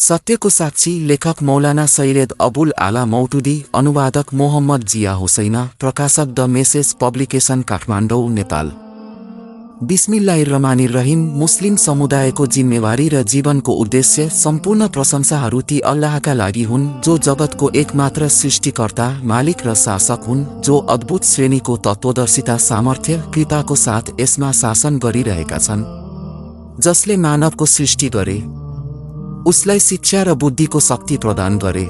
सत्यको साक्षी लेखक मौलाना सैयद अबुल आला मौटुदी, अनुवादक मोहम्मद जिया हुसैन, प्रकाशक the message publication, Kathmandu, Nepal. बिस्मिल्लाहिर्रहमानिर्रहिम। मुस्लिम समुदायको जिम्मेवारी र जीवनको उद्देश्य। सम्पूर्ण प्रशंसाहरू ती अल्लाहका लागि हुन् जो जगतको एकमात्र सृष्टिकर्ता, मालिक र शासक हुन्, जो अद्भुत श्रेणीको तत्त्वदर्शिता, सामर्थ्य, कृपाको साथ यसमा शासन गरिरहेका छन्, जसले मानवको सृष्टि गरे, उसलाई शिक्षा र बुद्धिको शक्ति प्रदान गरे,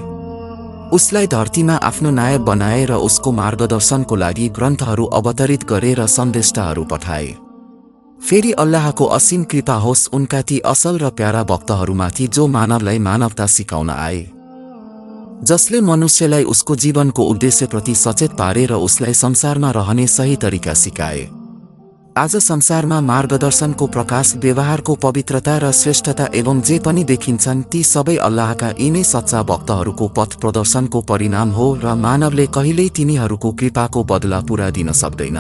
उसलाई धरतीमा आफ्नो नायक बनाए र उसको मार्गदर्शनको लागि ग्रन्थहरू अवतरित गरे र सन्देष्टाहरू पठाए। फेरि अल्लाहको असीम कृपा होस् उनका ती असल र प्यारा भक्तहरूमाथि जो मानवलाई मानवता सिकाउन आए, जसले मनुष्यलाई उसको जीवनको उद्देश्यप्रति सचेत पारे र उसलाई संसारमा रहने सही तरिका सिकाए। आज संसारमा मार्गदर्शनको प्रकाश, व्यवहारको पवित्रता र श्रेष्ठता एवं जे पनि देखिन्छन् ती सबै अल्लाहका यिनै सच्चा भक्तहरूको पथ प्रदर्शनको परिणाम हो र मानवले कहिल्यै तिनीहरूको कृपाको बदला पुरा दिन सक्दैन।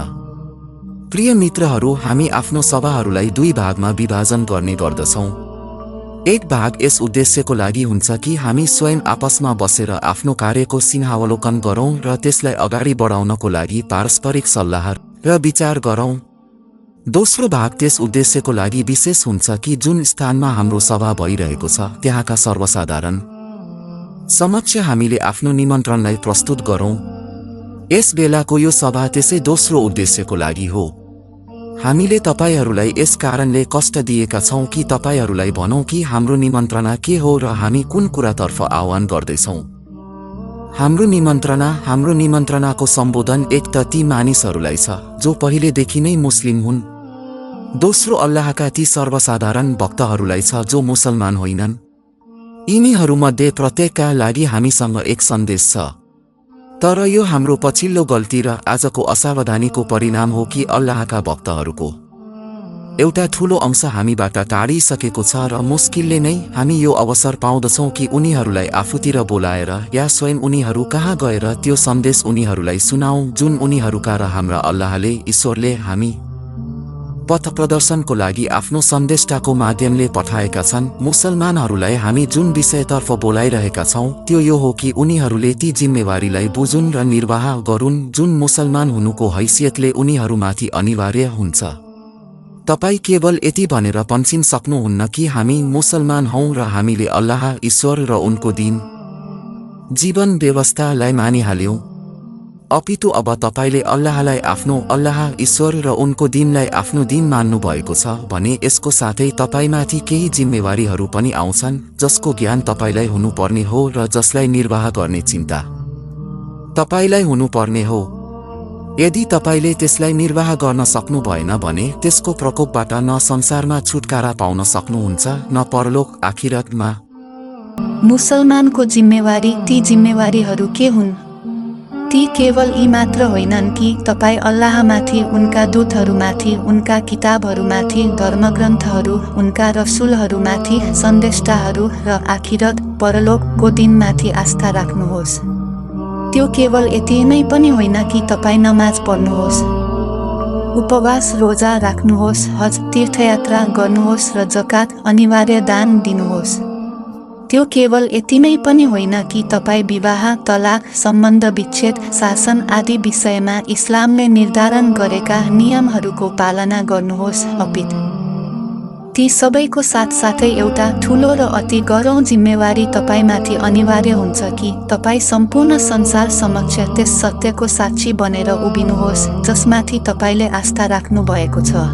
प्रिय मित्रहरू, हामी आफ्नो सभाहरूलाई दुई भागमा विभाजन गर्ने गर्दछौँ। एक भाग यस उद्देश्यको लागि हुन्छ कि हामी स्वयं आपसमा बसेर आफ्नो कार्यको सिंहावलोकन गरौँ र त्यसलाई अगाडि बढाउनको लागि पारस्परिक सल्लाह र विचार गरौँ। दोस्रो भाग त्यस उद्देश्यको लागि विशेष हुन्छ कि जुन स्थानमा हाम्रो सभा भइरहेको छ त्यहाँका सर्वसाधारण समक्ष हामीले आफ्नो निमन्त्रणलाई प्रस्तुत गरौँ। यस बेलाको यो सभा त्यसै दोस्रो उद्देश्यको लागि हो। हामीले तपाईहरूलाई यस कारणले कष्ट दिएका छौँ कि तपाईहरूलाई भनौँ कि हाम्रो निमन्त्रणा के हो र हामी कुन कुरातर्फ आह्वान गर्दैछौँ। हाम्रो निमन्त्रणाको सम्बोधन एक त ती मानिसहरूलाई छ जो पहिलेदेखि नै मुस्लिम हुन्, दोस्रो अल्लाहका ती सर्वसाधारण भक्तहरूलाई छ जो मुसलमान होइनन्। यिनीहरूमध्ये प्रत्येकका लागि हामीसँग एक सन्देश छ, तर यो हाम्रो पछिल्लो गल्ती र आजको असावधानीको परिणाम हो कि अल्लाहका भक्तहरूको एउटा ठूलो अंश हामीबाट टाढिसकेको छ र मुस्किलले नै हामी यो अवसर पाउँदछौँ कि उनीहरूलाई आफूतिर बोलाएर या स्वयं उनीहरू कहाँ गएर त्यो सन्देश उनीहरूलाई सुनाऊँ जुन उनीहरूका र हाम्रा अल्लाहले, ईश्वरले हामी पथ प्रदर्शनको लागि आफ्नो सन्देष्टाको माध्यमले पठाएका छन्। मुसलमानहरूलाई हामी जुन विषयतर्फ बोलाइरहेका छौँ त्यो यो हो कि उनीहरूले ती जिम्मेवारीलाई बुझुन् र निर्वाह गरून् जुन मुसलमान हुनुको हैसियतले उनीहरूमाथि अनिवार्य हुन्छ। तपाईँ केवल यति भनेर पन्छिन सक्नुहुन्न कि हामी मुसलमान हौँ र हामीले अल्लाह, ईश्वर र उनको दिन, जीवन व्यवस्थालाई मानिहाल्यौँ। अपितु अब तपाईले अल्लाहलाई आफ्नो अल्लाह, ईश्वर र उनको दिनलाई आफ्नो दिन मान्नु भएको छ भने यसको साथै तपाईमाथि केही जिम्मेवारीहरू पनि आउँछन् जसको ज्ञान तपाईलाई हुनुपर्ने हो र जसलाई निर्वाह गर्ने चिन्ता तपाईलाई हुनुपर्ने हो। यदि तपाईले त्यसलाई निर्वाह गर्न सक्नु भएन भने त्यसको प्रकोपबाट न संसारमा छुटकारा पाउन सक्नुहुन्छ न परलोक आखिरतमा। मुसलमानको जिम्मेवारी, ती जिम्मेवारीहरू के हुन्? ती केवल यी मात्र होइनन् कि तपाईँ अल्लाहमाथि, उनका दूतहरूमाथि, उनका किताबहरूमाथि, धर्मग्रन्थहरू, उनका रसुलहरूमाथि, सन्देष्टाहरू र आखिरत परलोकको दिनमाथि आस्था राख्नुहोस्। त्यो केवल यति नै पनि होइन कि तपाईँ नमाज पढ्नुहोस्, उपवास रोजा राख्नुहोस्, हज तीर्थयात्रा गर्नुहोस् र जकात अनिवार्य दान दिनुहोस्। त्यो केवल यति नै पनि होइन कि तपाईँ विवाह, तलाक, सम्बन्ध विच्छेद, शासन आदि विषयमा इस्लामले निर्धारण गरेका नियमहरूको पालना गर्नुहोस्। अपितु ती सबैको साथसाथै एउटा ठूलो र अति गह्रो जिम्मेवारी तपाईमाथि अनिवार्य हुन्छ कि तपाईँ सम्पूर्ण संसार समक्ष त्यस सत्यको साक्षी बनेर उभिनुहोस् जसमाथि तपाईले आस्था राख्नु भएको छ।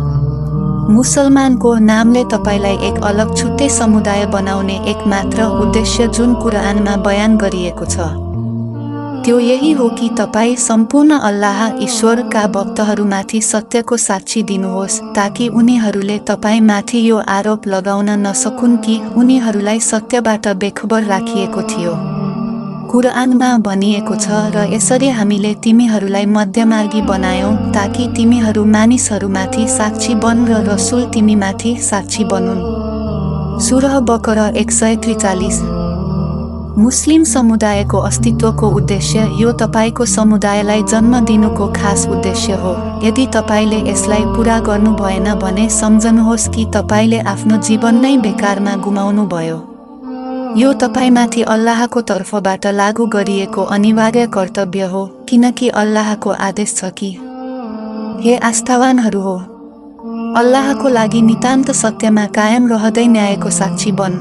मुसलमानको नामले तपाईलाई एक अलग छुट्टै समुदाय बनाउने एकमात्र उद्देश्य जुन कुरानमा बयान गरिएको छ त्यो यही हो कि तपाईँ सम्पूर्ण अल्लाह, ईश्वरका भक्तहरूमाथि सत्यको साक्षी दिनुहोस् ताकि उनीहरूले तपाईमाथि यो आरोप लगाउन नसकुन् कि उनीहरूलाई सत्यबाट बेखबर राखिएको थियो। कुरानमा भनिएको छ र यसरी हामीले तिमीहरूलाई मध्यमार्गी बनायौं ताकि तिमीहरू मानिसहरूमाथि साक्षी बन र रसुल तिमीमाथि साक्षी बनुन्। सूरह बकरा 143। मुस्लिम समुदायको अस्तित्वको उद्देश्य यो तपाईको समुदायलाई जन्म दिनुको खास उद्देश्य हो। यदि तपाईले यसलाई पूरा गर्नु भएन भने सम्झनुहोस् कि तपाईले आफ्नो जीवन नै बेकारमा गुमाउनु भयो। यो तपाईमाथि अल्लाहको तर्फबाट लागू गरिएको अनिवार्य कर्तव्य हो, किनकि अल्लाहको आदेश छ कि हे आस्थावानहरू हो, अल्लाहको लागि नितान्त सत्यमा कायम रहँदै न्यायको साक्षी बन।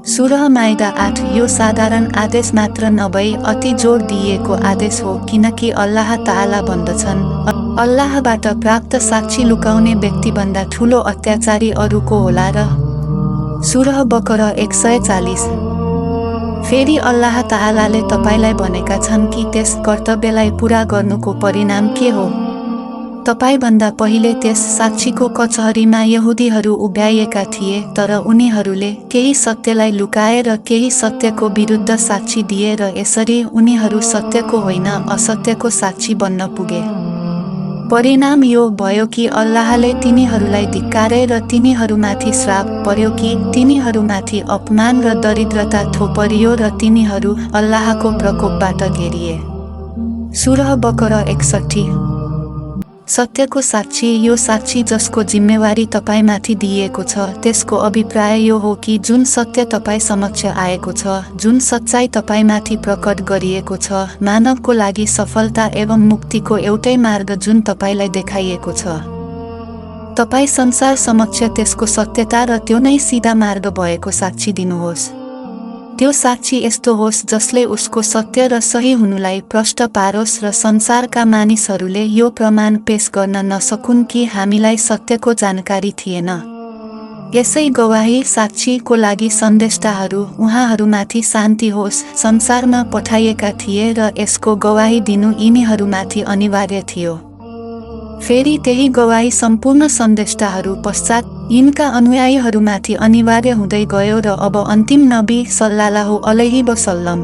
सूरह माइदा 8। यो साधारण आदेश मात्र नभई अति जोड दिइएको आदेश हो, किनकि अल्लाह ताआला भन्दछन्, अल्लाहबाट प्राप्त साक्षी लुकाउने व्यक्तिभन्दा ठूलो अत्याचारी अरूको होला र। सूरह बकरा 140। फेरि अल्लाह ताआलाले तपाईलाई भनेका छन् कि त्यस कर्तव्यलाई पूरा गर्नुको परिणाम के हो। तपाईभन्दा पहिले त्यस साक्षीको कचहरीमा यहुदीहरू उभ्याइएका थिए, तर उनीहरूले केही सत्यलाई लुकाए र केही सत्यको विरुद्ध साक्षी दिए र यसरी उनीहरू सत्यको होइन असत्यको साक्षी बन्न पुगे। परिणाम यो भयो कि अल्लाहले तिनीहरूलाई धिक्कारे र तिनीहरूमाथि श्राप पर्यो कि तिनीहरूमाथि अपमान र दरिद्रता थोपरियो र तिनीहरू अल्लाहको प्रकोपबाट घेरिए। सूरह बकरा 61। सत्यको साक्षी। यो साक्षी जसको जिम्मेवारी तपाईमाथि दिइएको छ, त्यसको अभिप्राय यो हो कि जुन सत्य तपाईँ समक्ष आएको छ, जुन सच्चाइ तपाईमाथि प्रकट गरिएको छ, मानवको लागि सफलता एवं मुक्तिको एउटै मार्ग जुन तपाईलाई देखाइएको छ, तपाईँ संसार समक्ष त्यसको सत्यता र त्यो नै सिधा मार्ग भएको साक्षी दिनुहोस्। त्यो साक्षी यस्तो होस् जसले उसको सत्य र सही हुनुलाई प्रष्ट पारोस् र संसारका मानिसहरूले यो प्रमाण पेश गर्न नसकुन् कि हामीलाई सत्यको जानकारी थिएन। यसै गवाही साक्षीको लागि सन्देष्टाहरू, उहाँहरूमाथि शान्ति होस्, संसारमा पठाइएका थिए र यसको गवाही दिनु यिनीहरूमाथि अनिवार्य थियो। फेरि त्यही गवाही सम्पूर्ण सन्देष्टाहरू पश्चात यिनका अनुयायीहरूमाथि अनिवार्य हुँदै गयो र अब अन्तिम नबी सल्लल्लाहु अलैहि वसल्लम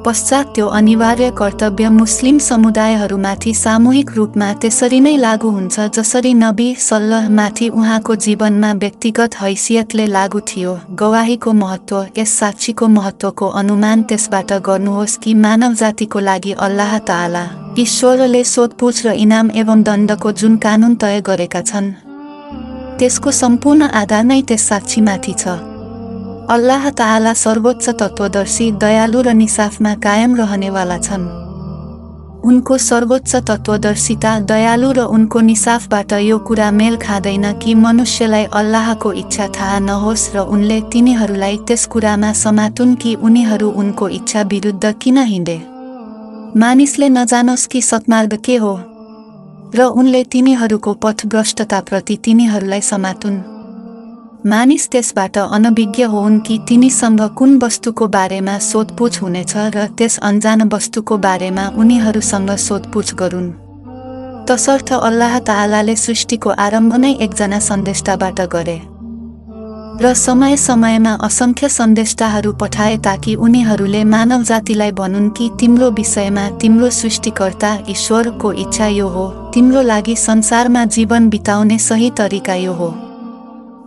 पश्चात त्यो अनिवार्य कर्तव्य मुस्लिम समुदायहरूमाथि सामूहिक रूपमा त्यसरी नै लागू हुन्छ जसरी नबी सल्लल्लाहुमाथि उहाँको जीवनमा व्यक्तिगत हैसियतले लागू थियो। गवाहीको महत्त्व। यस साक्षीको महत्त्वको अनुमान त्यसबाट गर्नुहोस् कि मानव जातिको लागि अल्लाह ताआला ईश्वरले सोधपुछ र इनाम एवं दण्डको जुन कानुन तय गरेका छन्, त्यसको सम्पूर्ण आधार नै त्यस साक्षीमाथि छ। अल्लाह ताआला सर्वोच्च तत्त्वदर्शी, दयालु र निसाफमा कायम रहनेवाला छन्। उनको सर्वोच्च तत्त्वदर्शिता, दयालु र उनको निसाफबाट यो कुरा मेल खाँदैन कि मनुष्यलाई अल्लाहको इच्छा थाहा नहोस् र उनले तिनीहरूलाई त्यस कुरामा समातुन् कि उनीहरू उनको इच्छा विरुद्ध किन हिँडे। मानिसले नजानोस् कि सत्मार्ग के हो र उनले तिनीहरूको पथभ्रष्टताप्रति तिनीहरूलाई समातुन्। मानिस त्यसबाट अनभिज्ञ होउन् कि तिनीसँग कुन वस्तुको बारेमा सोधपुछ हुनेछ र त्यस अनजान वस्तुको बारेमा उनीहरूसँग सोधपुछ गरून्। तसर्थ अल्लाह ताआलाले सृष्टिको आरम्भ नै एकजना सन्देष्टाबाट गरे र समय समयमा असंख्य सन्देष्टाहरू पठाए ताकि उनीहरूले मानव जातिलाई भनुन् कि तिम्रो विषयमा तिम्रो सृष्टिकर्ता ईश्वरको इच्छा यो हो, तिम्रो लागि संसारमा जीवन बिताउने सही तरिका यो हो।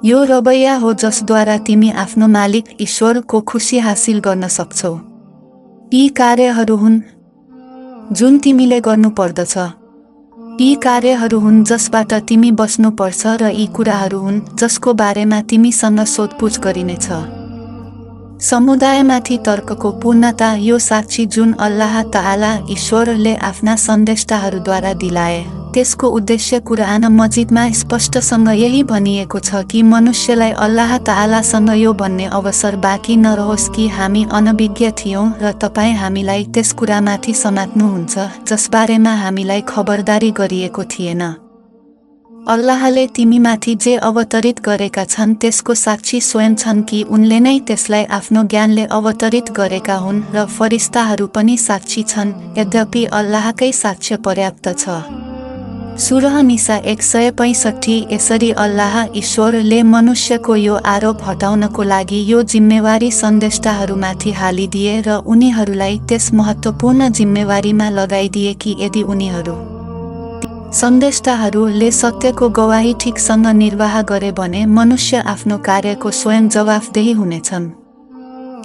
यो रवैया हो जसद्वारा तिमी आफ्नो मालिक ईश्वरको खुसी हासिल गर्न सक्छौ। यी कार्यहरू हुन् जुन तिमीले गर्नुपर्दछ। यी कार्यहरू हुन् जसबाट तिमी बस्नुपर्छ र यी कुराहरू हुन् जसको बारेमा तिमीसँग सोधपुछ गरिनेछ। समुदायमाथि तर्कको पूर्णता। यो साक्षी जुन अल्लाह ताआला ईश्वरले आफ्ना सन्देष्टाहरूद्वारा दिलाए, त्यसको उद्देश्य कुरान मजिदमा स्पष्टसँग यही भनिएको छ कि मनुष्यलाई अल्लाह ताआलासँग यो भन्ने अवसर बाँकी नरहोस् कि हामी अनभिज्ञ थियौं र तपाईँ हामीलाई त्यस कुरामाथि समात्नुहुन्छ जसबारेमा हामीलाई खबरदारी गरिएको थिएन। अल्लाहले तिमीमाथि जे अवतरित गरेका छन् त्यसको साक्षी स्वयं छन् कि उनले नै त्यसलाई आफ्नो ज्ञानले अवतरित गरेका हुन् र फरिस्ताहरू पनि साक्षी छन्, यद्यपि अल्लाहकै साक्ष्य पर्याप्त छ। सूरह निसा 165। यसरी अल्लाह ईश्वरले मनुष्यको यो आरोप हटाउनको लागि यो जिम्मेवारी सन्देष्टाहरूमाथि हालिदिए र उनीहरूलाई त्यस महत्त्वपूर्ण जिम्मेवारीमा लगाइदिए कि यदि उनीहरू सन्देष्टाहरूले सत्यको गवाही ठिकसँग निर्वाह गरे भने मनुष्य आफ्नो कार्यको स्वयं जवाफदेही हुनेछन्।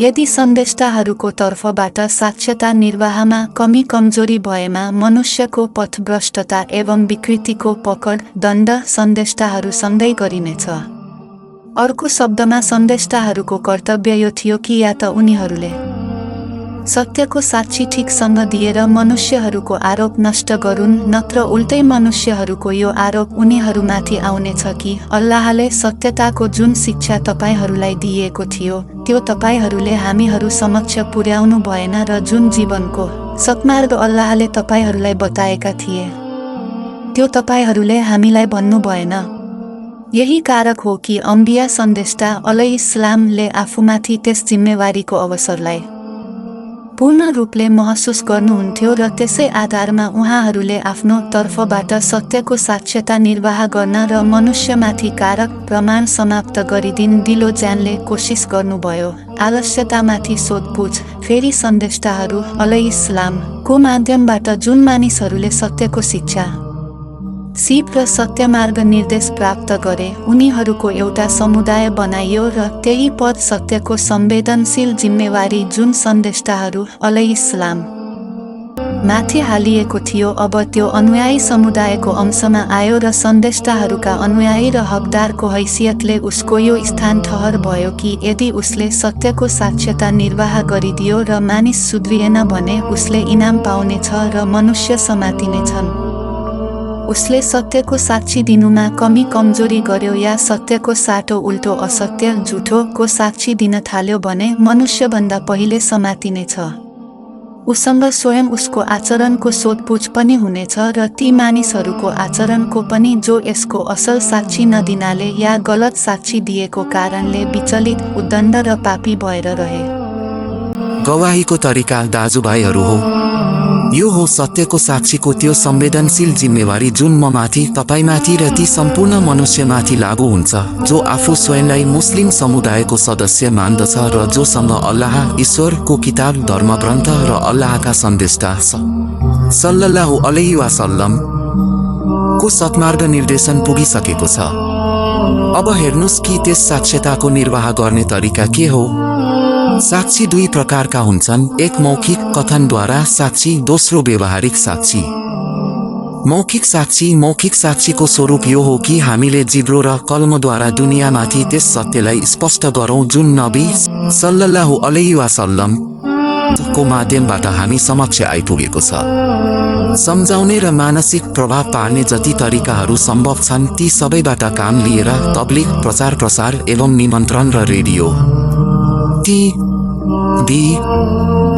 यदि सन्देष्टाहरूको तर्फबाट साक्ष्यता निर्वाहमा कमी कमजोरी भएमा मनुष्यको पथभ्रष्टता एवं विकृतिको पकड, दण्ड सन्देष्टाहरूसँगै गरिनेछ। अर्को शब्दमा सन्देष्टाहरूको कर्तव्य यो थियो कि या त उनीहरूले सत्यको साक्षी ठिकसँग दिएर मनुष्यहरूको आरोप नष्ट गरून्, नत्र उल्टै मनुष्यहरूको यो आरोप उनीहरूमाथि आउनेछ कि अल्लाहले सत्यताको जुन शिक्षा तपाईहरूलाई दिएको थियो त्यो तपाईहरूले हामीहरू समक्ष पुर्याउनु भएन र जुन जीवनको सत्मार्ग अल्लाहले तपाईहरूलाई बताएका थिए त्यो तपाईहरूले हामीलाई भन्नु भएन। यही कारक हो कि अम्बिया सन्देष्टा अलैहिस्सलामले आफूमाथि त्यस जिम्मेवारीको अवसरलाई पूर्ण रूपले महसुस गर्नुहुन्थ्यो र त्यसै आधारमा उहाँहरूले आफ्नो तर्फबाट सत्यको साक्ष्यता निर्वाह गर्न र मनुष्यमाथि कारक प्रमाण समाप्त गरिदिन दिलो ज्यानले कोसिस गर्नुभयो। आलस्यतामाथि सोधपुछ फेरि सन्देष्टाहरू अलैहिस्सलामको माध्यमबाट जुन मानिसहरूले सत्यको शिक्षा सिप र सत्यमार्ग निर्देश प्राप्त गरे उनीहरूको एउटा समुदाय बनाइयो र त्यही पद सत्यको संवेदनशील जिम्मेवारी जुन सन्देष्टाहरू अलैहिस्सलाम माथि हालिएको थियो अब त्यो अनुयायी समुदायको अंशमा आयो र सन्देष्टाहरूका अनुयायी र हकदारको हैसियतले उसको यो स्थान ठहर भयो कि यदि उसले सत्यको साक्ष्यता निर्वाह गरिदियो र मानिस सुध्रिएन भने उसले इनाम पाउनेछ र मनुष्य समातिनेछन्। उसले सत्यको साक्षी दिनुमा कमी कमजोरी गर्यो या सत्यको साटो उल्टो असत्य झुठोको साक्षी दिन थाल्यो भने मनुष्यभन्दा पहिले समातिनेछ। उसँग स्वयं उसको आचरणको सोधपुछ पनि हुनेछ र ती मानिसहरूको आचरणको पनि जो यसको असल साक्षी नदिनाले या गलत साक्षी दिएको कारणले विचलित उद्दण्ड र पापी भएर रहे। गवाहीको तरिका दाजुभाइहरू हो, यो हो सत्यको साक्षीको त्यो संवेदनशील जिम्मेवारी जुन ममाथि, तपाईमाथि र ती सम्पूर्ण मनुष्यमाथि लागू हुन्छ जो आफू स्वयंलाई मुस्लिम समुदायको सदस्य मान्दछ र जोसँग अल्लाह, ईश्वरको किताब, धर्मग्रन्थ र अल्लाहका सन्देष्टा सल्लल्लाहु अलैहि वसल्लम को सत्मार्ग निर्देशन पुगिसकेको छ। अब हेर्नुस् कि त्यस साक्ष्यताको निर्वाह गर्ने तरिका के हो। साक्षी दुई प्रकारका हुन्छन्, एक मौखिक कथनद्वारा साक्षी, दोस्रो व्यवहारिक साक्षी। मौखिक साक्षीको स्वरूप यो हो कि हामीले जिब्रो र कलमद्वारा दुनियाँमाथि त्यस सत्यलाई स्पष्ट गरौँ जुन नबी सल्लल्लाहु अलैहि वसल्लम को माध्यमबाट हामी समक्ष आइपुगेको छ। सम्झाउने र मानसिक प्रभाव पार्ने जति तरिकाहरू सम्भव छन् ती सबैबाट काम लिएर तब्लिग, प्रचार प्रसार एवं निमन्त्रण र रेडियो, टिभी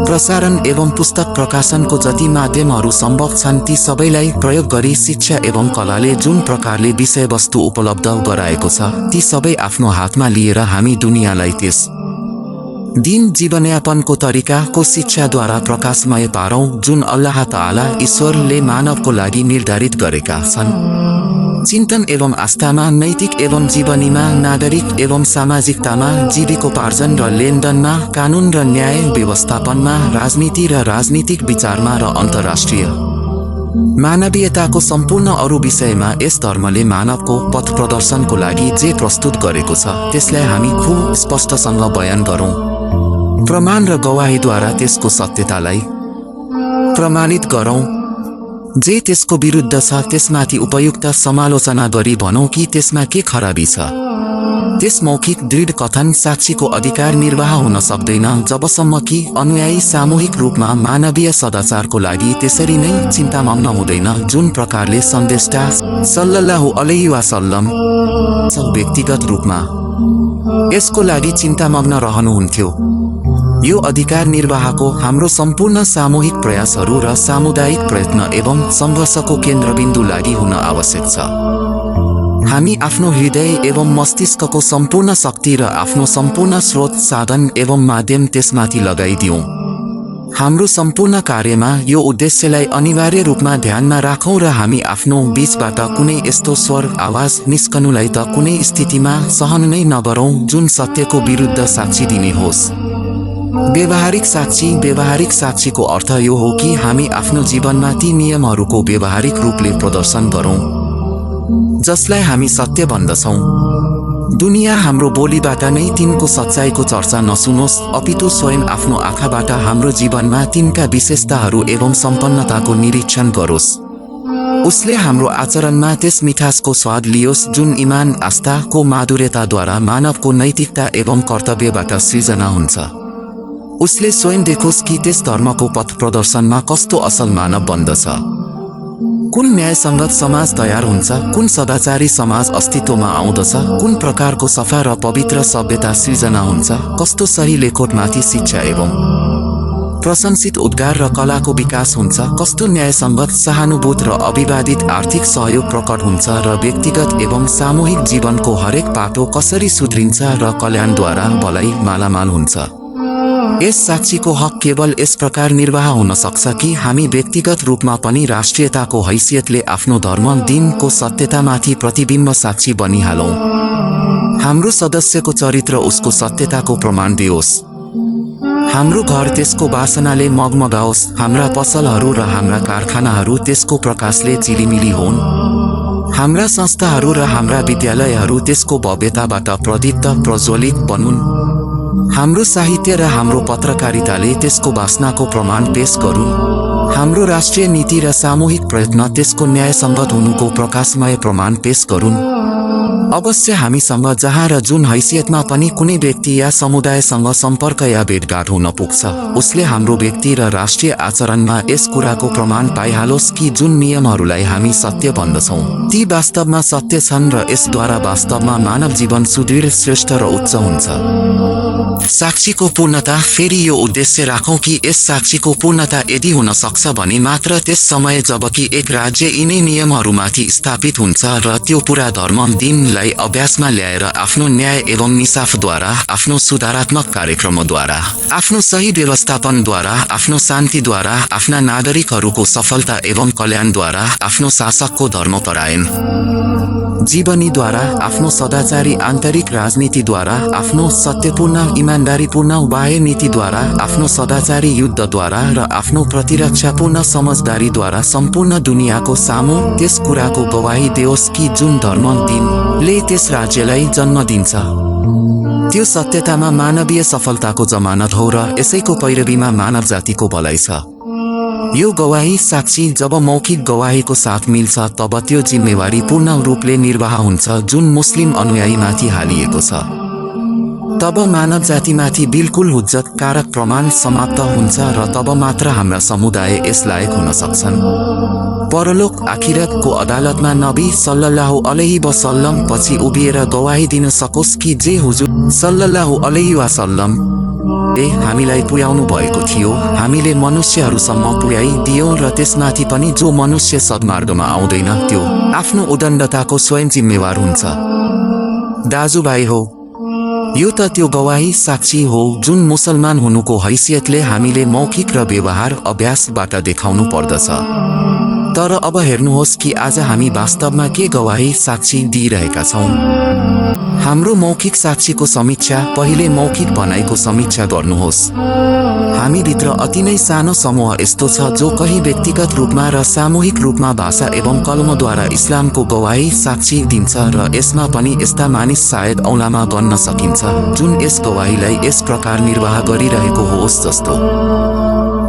प्रसारण एवं पुस्तक प्रकाशनको जति माध्यमहरू सम्भव छन् ती सबैलाई प्रयोग गरी शिक्षा एवं कलाले जुन प्रकारले विषयवस्तु उपलब्ध गराएको छ ती सबै आफ्नो हातमा लिएर हामी दुनियाँलाई त्यस दिन जीवनयापनको तरिकाको शिक्षाद्वारा प्रकाशमय पारौं जुन अल्लाह ताआला ईश्वरले मानवको लागि निर्धारित गरेका छन्। चिन्तन एवं आस्थामा, नैतिक एवं जीवनीमा, नागरिक एवं सामाजिकतामा, जीविकोपार्जन र लेनदेनमा, कानुन र न्याय व्यवस्थापनमा, राजनीति र राजनीतिक विचारमा र अन्तर्राष्ट्रिय मानवीयताको सम्पूर्ण अरू विषयमा यस धर्मले मानवको पथ प्रदर्शनको लागि जे प्रस्तुत गरेको छ त्यसलाई हामी खुब स्पष्टसँग बयान गरौँ। प्रमाण र गवाहीद्वारा त्यसको सत्यतालाई प्रमाणित गरौँ। जे त्यसको विरुद्ध छ त्यसमाथि उपयुक्त समालोचना गरी भनौँ कि त्यसमा के खराबी छ। त्यस मौखिक दृढ कथन साक्षीको अधिकार निर्वाह हुन सक्दैन जबसम्म कि अनुयायी सामूहिक रूपमा मानवीय सदाचारको लागि त्यसरी नै चिन्तामग्न हुँदैन जुन प्रकारले सन्देष्टा सल्लल्लाहु अलैहि वसल्लम व्यक्तिगत रूपमा यसको लागि चिन्तामग्न रहनुहुन्थ्यो। यो अधिकार निर्वाहको हाम्रो सम्पूर्ण सामूहिक प्रयासहरू र सामुदायिक प्रयत्न एवं सङ्घर्षको केन्द्रबिन्दु लागि हुन आवश्यक छ। हामी आफ्नो हृदय एवं मस्तिष्कको सम्पूर्ण शक्ति र आफ्नो सम्पूर्ण स्रोत, साधन एवं माध्यम त्यसमाथि लगाइदियौँ। हाम्रो सम्पूर्ण कार्यमा यो उद्देश्यलाई अनिवार्य रूपमा ध्यानमा राखौँ र हामी आफ्नो बीचबाट कुनै यस्तो स्वर, आवाज निस्कनुलाई त कुनै स्थितिमा सहन नै नगरौँ जुन सत्यको विरुद्ध साक्षी दिने होस्। व्यवहारिक साक्षीको अर्थ यो हो कि हामी आफ्नो जीवनमा ती नियमहरूको व्यवहारिक रूपले प्रदर्शन गरौँ जसलाई हामी सत्य भन्दछौँ। दुनिया हाम्रो बोलीबाट नै तिनको सच्चाइको चर्चा नसुनोस्, अपितु स्वयं आफ्नो आँखाबाट हाम्रो जीवनमा तिनका विशेषताहरू एवं सम्पन्नताको निरीक्षण गरोस्। उसले हाम्रो आचरणमा त्यस मिठासको स्वाद लियोस् जुन इमान आस्थाको माधुर्यताद्वारा मानवको नैतिकता एवं कर्तव्यबाट सृजना हुन्छ। उसले स्वयं देखोस् कि त्यस धर्मको पथ प्रदर्शनमा कस्तो असल मानव बन्दछ। कुन न्यायसङ्गत समाज तयार हुन्छ, कुन सदाचारी समाज अस्तित्वमा आउँदछ, कुन प्रकारको सफा र पवित्र सभ्यता सृजना हुन्छ, कस्तो सही लेखोटमाथि शिक्षा एवं प्रशंसित उद्गार र कलाको विकास हुन्छ, कस्तो न्यायसङ्गत सहानुभूत र अविवादित आर्थिक सहयोग प्रकट हुन्छ र व्यक्तिगत एवं सामूहिक जीवनको हरेक पाटो कसरी सुध्रिन्छ र कल्याणद्वारा भलाइ मालामाल हुन्छ। यस साक्षीको हक केवल यस प्रकार निर्वाह हुन सक्छ कि हामी व्यक्तिगत रूपमा पनि राष्ट्रियताको हैसियतले आफ्नो धर्म दिनको सत्यतामाथि प्रतिबिम्ब साक्षी बनिहालौँ। हाम्रो सदस्यको चरित्र उसको सत्यताको प्रमाण दियोस्। हाम्रो घर त्यसको वासनाले मगमगाओस्, हाम्रा पसलहरू र हाम्रा कारखानाहरू त्यसको प्रकाशले झिलिमिली होन्, हाम्रा संस्थाहरू र हाम्रा विद्यालयहरू त्यसको भव्यताबाट प्रदीप्त प्रज्वलित बनुन्, हाम्रो साहित्य र हाम्रो पत्रकारिताले त्यसको वासनाको प्रमाण पेश गरून्, हाम्रो राष्ट्रिय नीति र सामूहिक प्रयत्न त्यसको न्यायसङ्गत हुनुको प्रकाशमय प्रमाण पेश गरून्। अवश्य हामीसँग जहाँ र जुन हैसियतमा पनि कुनै व्यक्ति या समुदायसँग सम्पर्क या भेटघाट हुन पुग्छ, उसले हाम्रो व्यक्ति र राष्ट्रिय आचरणमा यस कुराको प्रमाण पाइहालोस् कि जुन नियमहरूलाई हामी सत्य भन्दछौँ ती वास्तवमा सत्य छन् र यसद्वारा वास्तवमा मानव जीवन सुदृढ, श्रेष्ठ र उच्च हुन्छ। साक्षीको पूर्णता। फेरि यो उद्देश्य राखौँ कि यस साक्षीको पूर्णता यदि हुन सक्छ भने मात्र त्यस समय जबकि एक राज्य यिनै नियमहरूमाथि स्थापित हुन्छ र त्यो पुरा धर्म दिनलाई अभ्यासमा ल्याएर आफ्नो न्याय एवं निसाफद्वारा, आफ्नो सुधारात्मक कार्यक्रमद्वारा, आफ्नो सही व्यवस्थापनद्वारा, आफ्नो शान्तिद्वारा, आफ्ना नागरिकहरूको सफलता एवं कल्याणद्वारा, आफ्नो शासकको धर्मपरायण जीवनीद्वारा, आफ्नो सदाचारी आन्तरिक राजनीतिद्वारा, आफ्नो सत्यपूर्ण इमान्दारीपूर्ण बाह्य नीतिद्वारा, आफ्नो सदाचारी युद्धद्वारा र आफ्नो प्रतिरक्षापूर्ण समझदारीद्वारा सम्पूर्ण दुनियाँको सामु त्यस कुराको गवाही दियोस् कि जुन धर्म दिनले त्यस राज्यलाई जन्म दिन्छ त्यो सत्यतामा मानवीय सफलताको जमानत हो र यसैको पैरवीमा मानव जातिको भलाइ छ। यो गवाही साक्षी जब मौखिक गवाहीको साथ मिल्छ तब त्यो जिम्मेवारी पूर्ण रूपले निर्वाह हुन्छ जुन मुस्लिम अनुयायीमाथि हालिएको छ। तब मानव जातिमाथि बिल्कुल हुज्जत कारक प्रमाण समाप्त हुन्छ र तब मात्र हाम्रा समुदाय यस लायक हुन सक्छन्। परलोक आखिरतको अदालतमा नबी सल्लल्लाहु अलैहि वसल्लम पछि उभिएर गवाही दिन सकोस् कि जे हुजुर सल्लल्लाहु अलैहि वसल्लम हामीलाई पुर्याउनु भएको थियो हामीले मनुष्यहरूसम्म पुर्याइदियौँ र त्यसमाथि पनि जो मनुष्य सद्मार्गमा आउँदैन त्यो आफ्नो उदण्डताको स्वयं जिम्मेवार हुन्छ। दाजुभाइ हो, यो त त्यो गवाही साक्षी हो जुन मुसलमान हुनुको हैसियतले हामीले मौखिक र व्यवहार अभ्यासबाट देखाउनु पर्दछ। तर अब हेर्नुहोस् कि आज हामी वास्तवमा के गवाही साक्षी दिइरहेका छौँ। हाम्रो मौखिक साक्षीको समीक्षा पहिले मौखिक भनाइको समीक्षा गर्नुहोस्। हामीभित्र अति नै सानो समूह यस्तो छ जो कहीँ व्यक्तिगत रूपमा र सामूहिक रूपमा भाषा एवं कलमद्वारा इस्लामको गवाही साक्षी दिन्छ र यसमा पनि यस्ता मानिस सायद औँलामा बन्न सकिन्छ जुन यस गवाहीलाई यस प्रकार निर्वाह गरिरहेको होस् जस्तो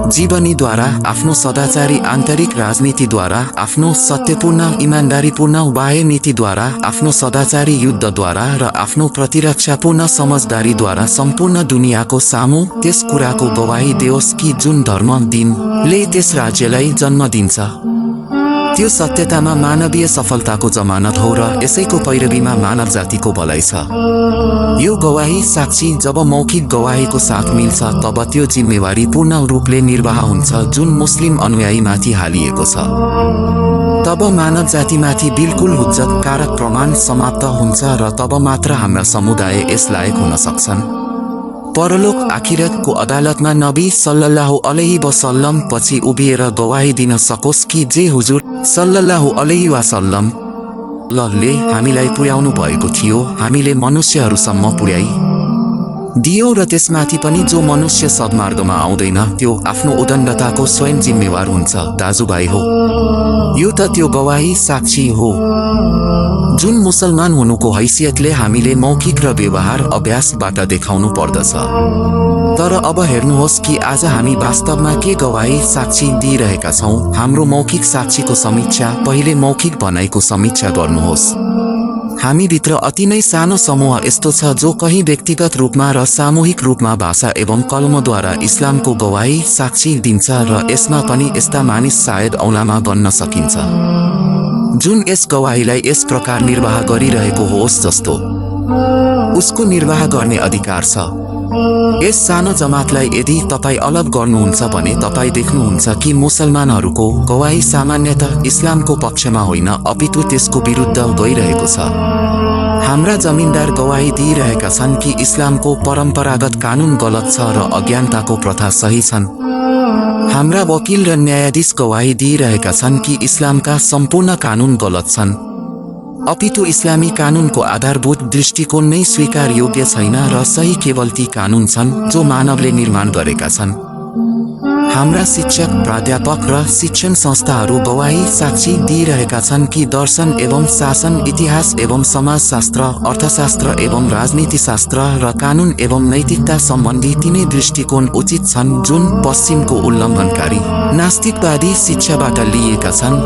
जीवनीद्वारा, आफ्नो सदाचारी आन्तरिक राजनीतिद्वारा, आफ्नो सत्यपूर्ण इमान्दारीपूर्ण बाह्य नीतिद्वारा, आफ्नो सदाचारी युद्धद्वारा र आफ्नो प्रतिरक्षापूर्ण समझदारीद्वारा सम्पूर्ण दुनियाँको सामु त्यस कुराको गवाही दियोस् कि जुन धर्म दिनले त्यस राज्यलाई जन्म दिन्छ त्यो सत्यतामा मानवीय सफलताको जमानत हो र यसैको पैरवीमा मानव जातिको भलाइ छ। यो गवाही साक्षी जब मौखिक गवाहीको साथ मिल्छ तब त्यो जिम्मेवारी पूर्ण रूपले निर्वाह हुन्छ जुन मुस्लिम अनुयायीमाथि हालिएको छ। तब मानव जातिमाथि बिल्कुल हुज्जत कारक प्रमाण समाप्त हुन्छ र तब मात्र हाम्रा समुदाय यस लायक हुन सक्छन्। परलोक आखिरतको अदालतमा नबी सल्लल्लाहु अलैहि वसल्लम पछि उभिएर गवाही दिन सकोस् कि जे हुजुर सल्लल्लाहु अलैहि वसल्लम ले हामीलाई पुर्याउनु भएको थियो हामीले मनुष्यहरूसम्म पुर्याइदियौँ र त्यसमाथि पनि जो मनुष्य सद्मार्गमा आउँदैन त्यो आफ्नो उदण्डताको स्वयं जिम्मेवार हुन्छ। दाजुभाइ हो, यो त त्यो गवाही साक्षी हो जुन मुसलमान हुनुको हैसियतले हामीले मौखिक र व्यवहार अभ्यासबाट देखाउनु पर्दछ। तर अब हेर्नुहोस् कि आज हामी वास्तवमा के गवाही साक्षी दिइरहेका छौँ। हाम्रो मौखिक साक्षीको समीक्षा, पहिले मौखिक भनाइको समीक्षा गर्नुहोस्। हामीभित्र अति नै सानो समूह यस्तो छ जो कहीँ व्यक्तिगत रूपमा र सामूहिक रूपमा भाषा एवं कलमद्वारा इस्लामको गवाही साक्षी दिन्छ र यसमा पनि यस्ता मानिस सायद औँलामा गन्न सकिन्छ जुन यस गवाहीलाई यस प्रकार निर्वाह गरिरहेको होस् जस्तो उसको निर्वाह गर्ने अधिकार छ। यस सानो जमातलाई यदि तपाईँ अलग गर्नुहुन्छ भने तपाईँ देख्नुहुन्छ कि मुसलमानहरूको गवाही सामान्यतः इस्लामको पक्षमा होइन अपितु त्यसको विरुद्ध गइरहेको छ। हाम्रा जमिनदार गवाही दिइरहेका छन् कि इस्लामको परम्परागत कानुन गलत छ र अज्ञानताको प्रथा सही छन्। हाम्रा वकिल र न्यायाधीश गवाही दिइरहेका छन् कि इस्लामका सम्पूर्ण कानुन गलत छन् अपितु इस्लामी कानुनको आधारभूत दृष्टिकोण नै स्वीकार योग्य छैन र सही केवल ती कानुन छन् जो मानवले निर्माण गरेका छन्। हाम्रा शिक्षक, प्राध्यापक र शिक्षण संस्थाहरू गवाही साक्षी दिइरहेका छन् कि दर्शन एवं शासन, इतिहास एवं समाजशास्त्र, अर्थशास्त्र एवं राजनीतिशास्त्र र कानुन एवं नैतिकता सम्बन्धी तिनै दृष्टिकोण उचित छन् जुन पश्चिमको उल्लङ्घनकारी नास्तिकवादी शिक्षाबाट लिएका छन्।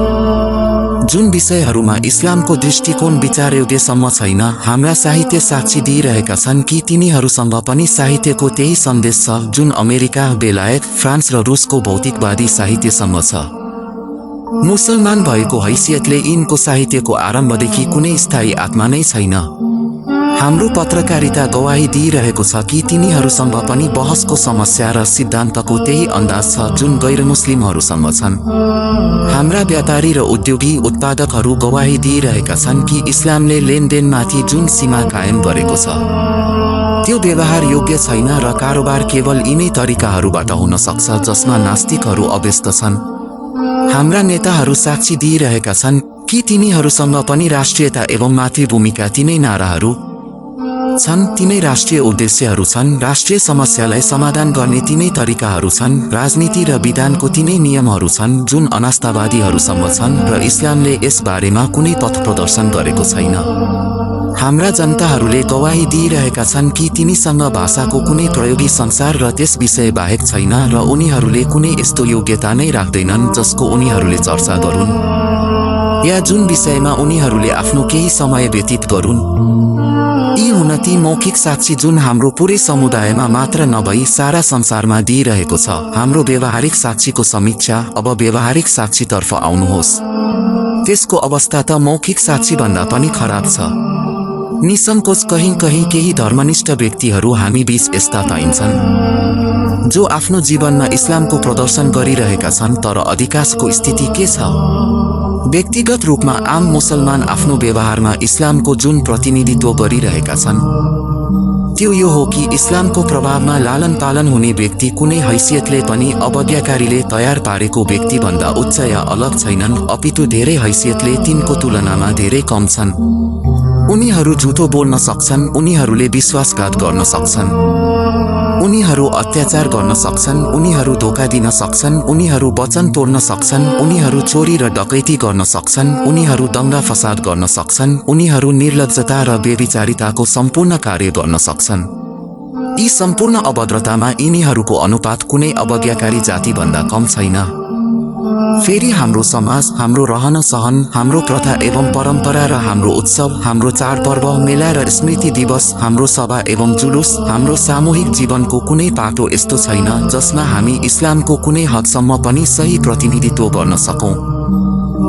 जुन विषयहरूमा इस्लामको दृष्टिकोण विचारयोग्यसम्म छैन, हाम्रा साहित्य साक्षी दिइरहेका छन् कि तिनीहरूसँग पनि साहित्यको त्यही सन्देश छ जुन अमेरिका, बेलायत, फ्रान्स र रुसको भौतिकवादी साहित्यसँग छ। मुसलमान भएको हैसियतले यिनको साहित्यको आरम्भदेखि कुनै स्थायी आत्मा नै छैन। हाम्रो पत्रकारिता गवाही दिइरहेको छ कि तिनीहरूसँग पनि बहसको समस्या र सिद्धान्तको त्यही अन्दाज छ जुन गैर मुस्लिमहरूसँग छन्। हाम्रा व्यापारी र उद्योगी उत्पादकहरू गवाही दिइरहेका छन् कि इस्लामले लेनदेनमाथि जुन सीमा कायम गरेको छ त्यो व्यवहार योग्य छैन र कारोबार केवल यिनै तरिकाहरूबाट हुन सक्छ जसमा नास्तिकहरू अव्यस्त छन्। हाम्रा नेताहरू साक्षी दिइरहेका छन् कि तिनीहरूसँग पनि राष्ट्रियता एवं मातृभूमिका तिनै नाराहरू छन्, तिनै राष्ट्रिय उद्देश्यहरू छन्, राष्ट्रिय समस्यालाई समाधान गर्ने तिनै तरिकाहरू छन्, राजनीति र विधानको तिनै नियमहरू छन् जुन अनास्थावादीहरूसँग छन् र इस्लामले यस बारेमा कुनै पथ प्रदर्शन गरेको छैन। हाम्रा जनताहरूले गवाही दिइरहेका छन् कि तिनीसँग भाषाको कुनै प्रयोगी संसार र त्यस विषय बाहेक छैन र उनीहरूले कुनै यस्तो योग्यता नै राख्दैनन् जसको उनीहरूले चर्चा गरून् या जुन विषयमा उनीहरूले आफ्नो केही समय व्यतीत गरून्। यी हुन ती मौखिक साक्षी जुन हाम्रो पुरै समुदायमा मात्र नभई सारा संसारमा दिइरहेको छ। हाम्रो व्यवहारिक साक्षीको समीक्षा। अब व्यवहारिक साक्षीतर्फ आउनुहोस्। त्यसको अवस्था त मौखिक साक्षीभन्दा पनि खराब छ। निसङ्कोच कहीँ कहीँ केही धर्मनिष्ठ व्यक्तिहरू हामी बीच यस्ता पाइन्छन् जो आफ्नो जीवनमा इस्लामको प्रदर्शन गरिरहेका छन्, तर अधिकांशको स्थिति के छ? व्यक्तिगत रूपमा आम मुसलमान आफ्नो व्यवहारमा इस्लामको जुन प्रतिनिधित्व गरिरहेका छन् त्यो यो हो कि इस्लामको प्रभावमा लालन पालन हुने व्यक्ति कुनै हैसियतले पनि अवज्ञाकारीले तयार पारेको व्यक्तिभन्दा उच्च या अलग छैनन्, अपितु धेरै हैसियतले तिनको तुलनामा धेरै कम छन्। उनीहरू झुटो बोल्न सक्छन्, उनीहरूले विश्वासघात गर्न सक्छन्, उनीहरू अत्याचार गर्न सक्छन्, उनीहरू धोका दिन सक्छन्, उनीहरू वचन तोड्न सक्छन्, उनीहरू चोरी र डकैती गर्न सक्छन्, उनीहरू दंगा फसाद गर्न सक्छन्, उनीहरू निर्लज्जता र व्यभिचारिताको सम्पूर्ण कार्य गर्न सक्छन्। यी सम्पूर्ण अभद्रतामा यिनीहरूको अनुपात कुनै अवज्ञाकारी जातिभन्दा कम छैन। फेरि हाम्रो समाज, हाम्रो रहन सहन, हाम्रो प्रथा एवं परम्परा र हाम्रो उत्सव, हाम्रो चाडपर्व, मेला र स्मृति दिवस, हाम्रो सभा एवं जुलुस, हाम्रो सामूहिक जीवनको कुनै पाटो यस्तो छैन जसमा हामी इस्लामको कुनै हदसम्म पनि सही प्रतिनिधित्व गर्न सकौं।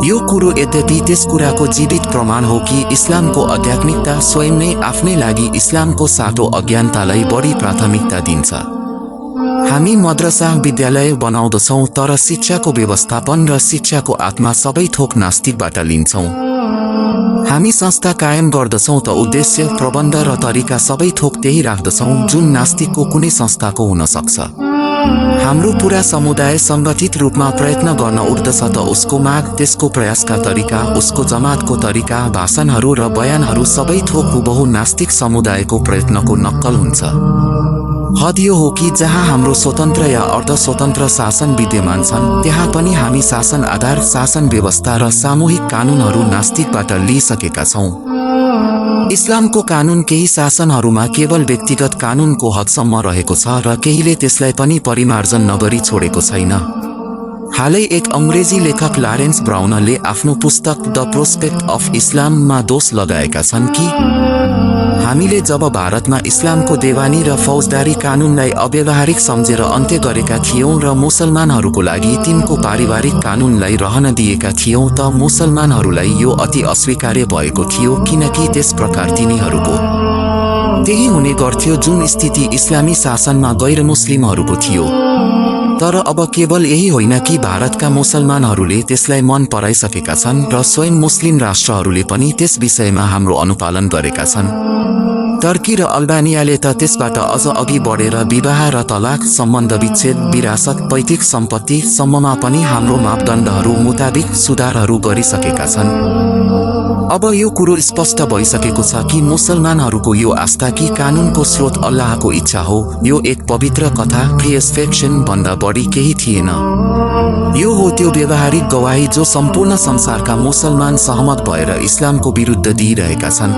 यो कुरो यद्यपि त्यस कुराको जीवित प्रमाण हो कि इस्लामको आध्यात्मिकता स्वयं नै आफ्नै लागि इस्लामको साटो अज्ञानतालाई बढी प्राथमिकता दिन्छ। हामी मद्रसा विद्यालय बनाउँदछौँ, तर शिक्षाको व्यवस्थापन र शिक्षाको आत्मा सबै थोक नास्तिकबाट लिन्छौँ। हामी संस्था कायम गर्दछौँ त उद्देश्य, प्रबन्ध र तरिका सबै थोक त्यही राख्दछौँ जुन नास्तिकको कुनै संस्थाको हुन सक्छ। हाम्रो पुरा समुदाय सङ्गठित रूपमा प्रयत्न गर्न उठ्दछ त उसको माग, त्यसको प्रयासका तरिका, उसको जमातको तरिका, भाषणहरू र बयानहरू सबै थोक हुबहु नास्तिक समुदायको प्रयत्नको नक्कल हुन्छ। हद यो हो कि जहाँ हाम्रो स्वतन्त्र या अर्ध स्वतन्त्र शासन विद्यमान छन् त्यहाँ पनि हामी शासन आधार, शासन व्यवस्था र सामूहिक कानुनहरू नास्तिकबाट लिइसकेका छौँ। इस्लामको कानुन केही शासनहरूमा केवल व्यक्तिगत कानुनको हदसम्म रहेको छ र केहीले त्यसलाई पनि परिमार्जन नगरी छोडेको छैन। हालै एक अङ्ग्रेजी लेखक लरेन्स ब्राउनले आफ्नो पुस्तक द प्रोस्पेक्ट अफ इस्लाममा दोष लगाएका छन् कि हामीले जब भारतमा इस्लामको देवानी र फौजदारी कानुनलाई अव्यावहारिक सम्झेर अन्त्य गरेका थियौं र मुसलमानहरूको लागि तिनको पारिवारिक कानुनलाई रहन दिएका थियौं त मुसलमानहरूलाई यो अति अस्वीकार्य भएको थियो, किनकि त्यस प्रकार तिनीहरूको त्यही हुने गर्थ्यो जुन स्थिति इस्लामी शासनमा गैर मुस्लिमहरूको थियो। तर अब केवल यही होइन कि भारतका मुसलमानहरूले त्यसलाई मन पराइसकेका छन् र स्वयं मुस्लिम राष्ट्रहरूले पनि त्यस विषयमा हाम्रो अनुपालन गरेका छन्। टर्की र अल्बानियाले त त्यसबाट अझ अघि बढेर विवाह र तलाक, सम्बन्ध विच्छेद, विरासत, पैतृक सम्पत्ति सम्ममा पनि हाम्रो मापदण्डहरू मुताबिक सुधारहरू गरिसकेका छन्। अब यो कुरो स्पष्ट भइसकेको छ कि मुसलमानहरूको यो आस्था कि कानुनको स्रोत अल्लाहको इच्छा हो, यो एक पवित्र कथा क्रिएसफेक्सन भन्दा बढी केही थिएन। यो हो त्यो व्यावहारिक गवाही जो सम्पूर्ण संसारका मुसलमान सहमत भएर इस्लामको विरुद्ध दिइरहेका छन्।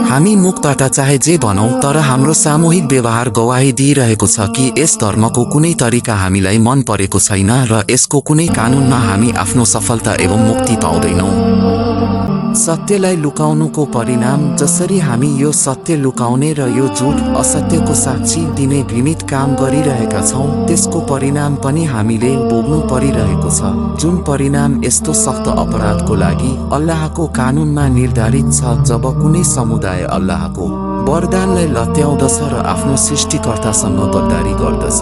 हामी मुखबाट चाहे जे भनौं, तर हाम्रो सामूहिक व्यवहार गवाही दिइरहेको छ कि यस धर्मको कुनै तरिका हामीलाई मन परेको छैन र यसको कुनै कानुनमा हामी आफ्नो सफलता एवं मुक्ति पाउँदैनौं। सत्यलाई लुकाउनुको परिणाम, जसरी हामी यो सत्य लुकाउने र यो झुट असत्यको साक्षी दिने घृणित काम गरिरहेका छौं, त्यसको परिणाम पनि हामीले भोग्नु परिरहेको छ, जुन परिणाम यस्तो सख्त अपराधको लागि अल्लाहको कानुनमा निर्धारित छ। जब कुनै समुदाय अल्लाहको वरदानलाई लत्याउँदछ र आफ्नो सृष्टिकर्तासँग गद्दारी गर्दछ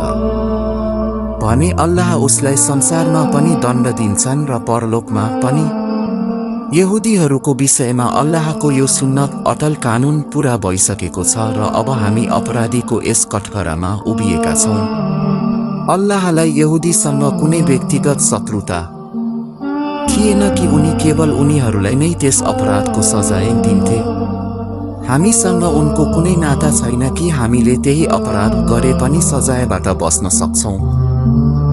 भने अल्लाह उसलाई संसारमा पनि दण्ड दिन्छन् र परलोकमा पनि। यहुदीहरूको विषयमा अल्लाहको यो सुन्नत अटल कानुन पूरा भइसकेको छ र अब हामी अपराधीको यस कठघरामा उभिएका छौं। अल्लाहलाई यहुदीसँग कुनै व्यक्तिगत शत्रुता थिएन कि उनी केवल उनीहरूलाई नै त्यस अपराधको सजाय दिन्थे। हामीसँग उनको कुनै नाता छैन कि हामीले त्यही अपराध गरे पनि सजायबाट बस्न सक्छौं।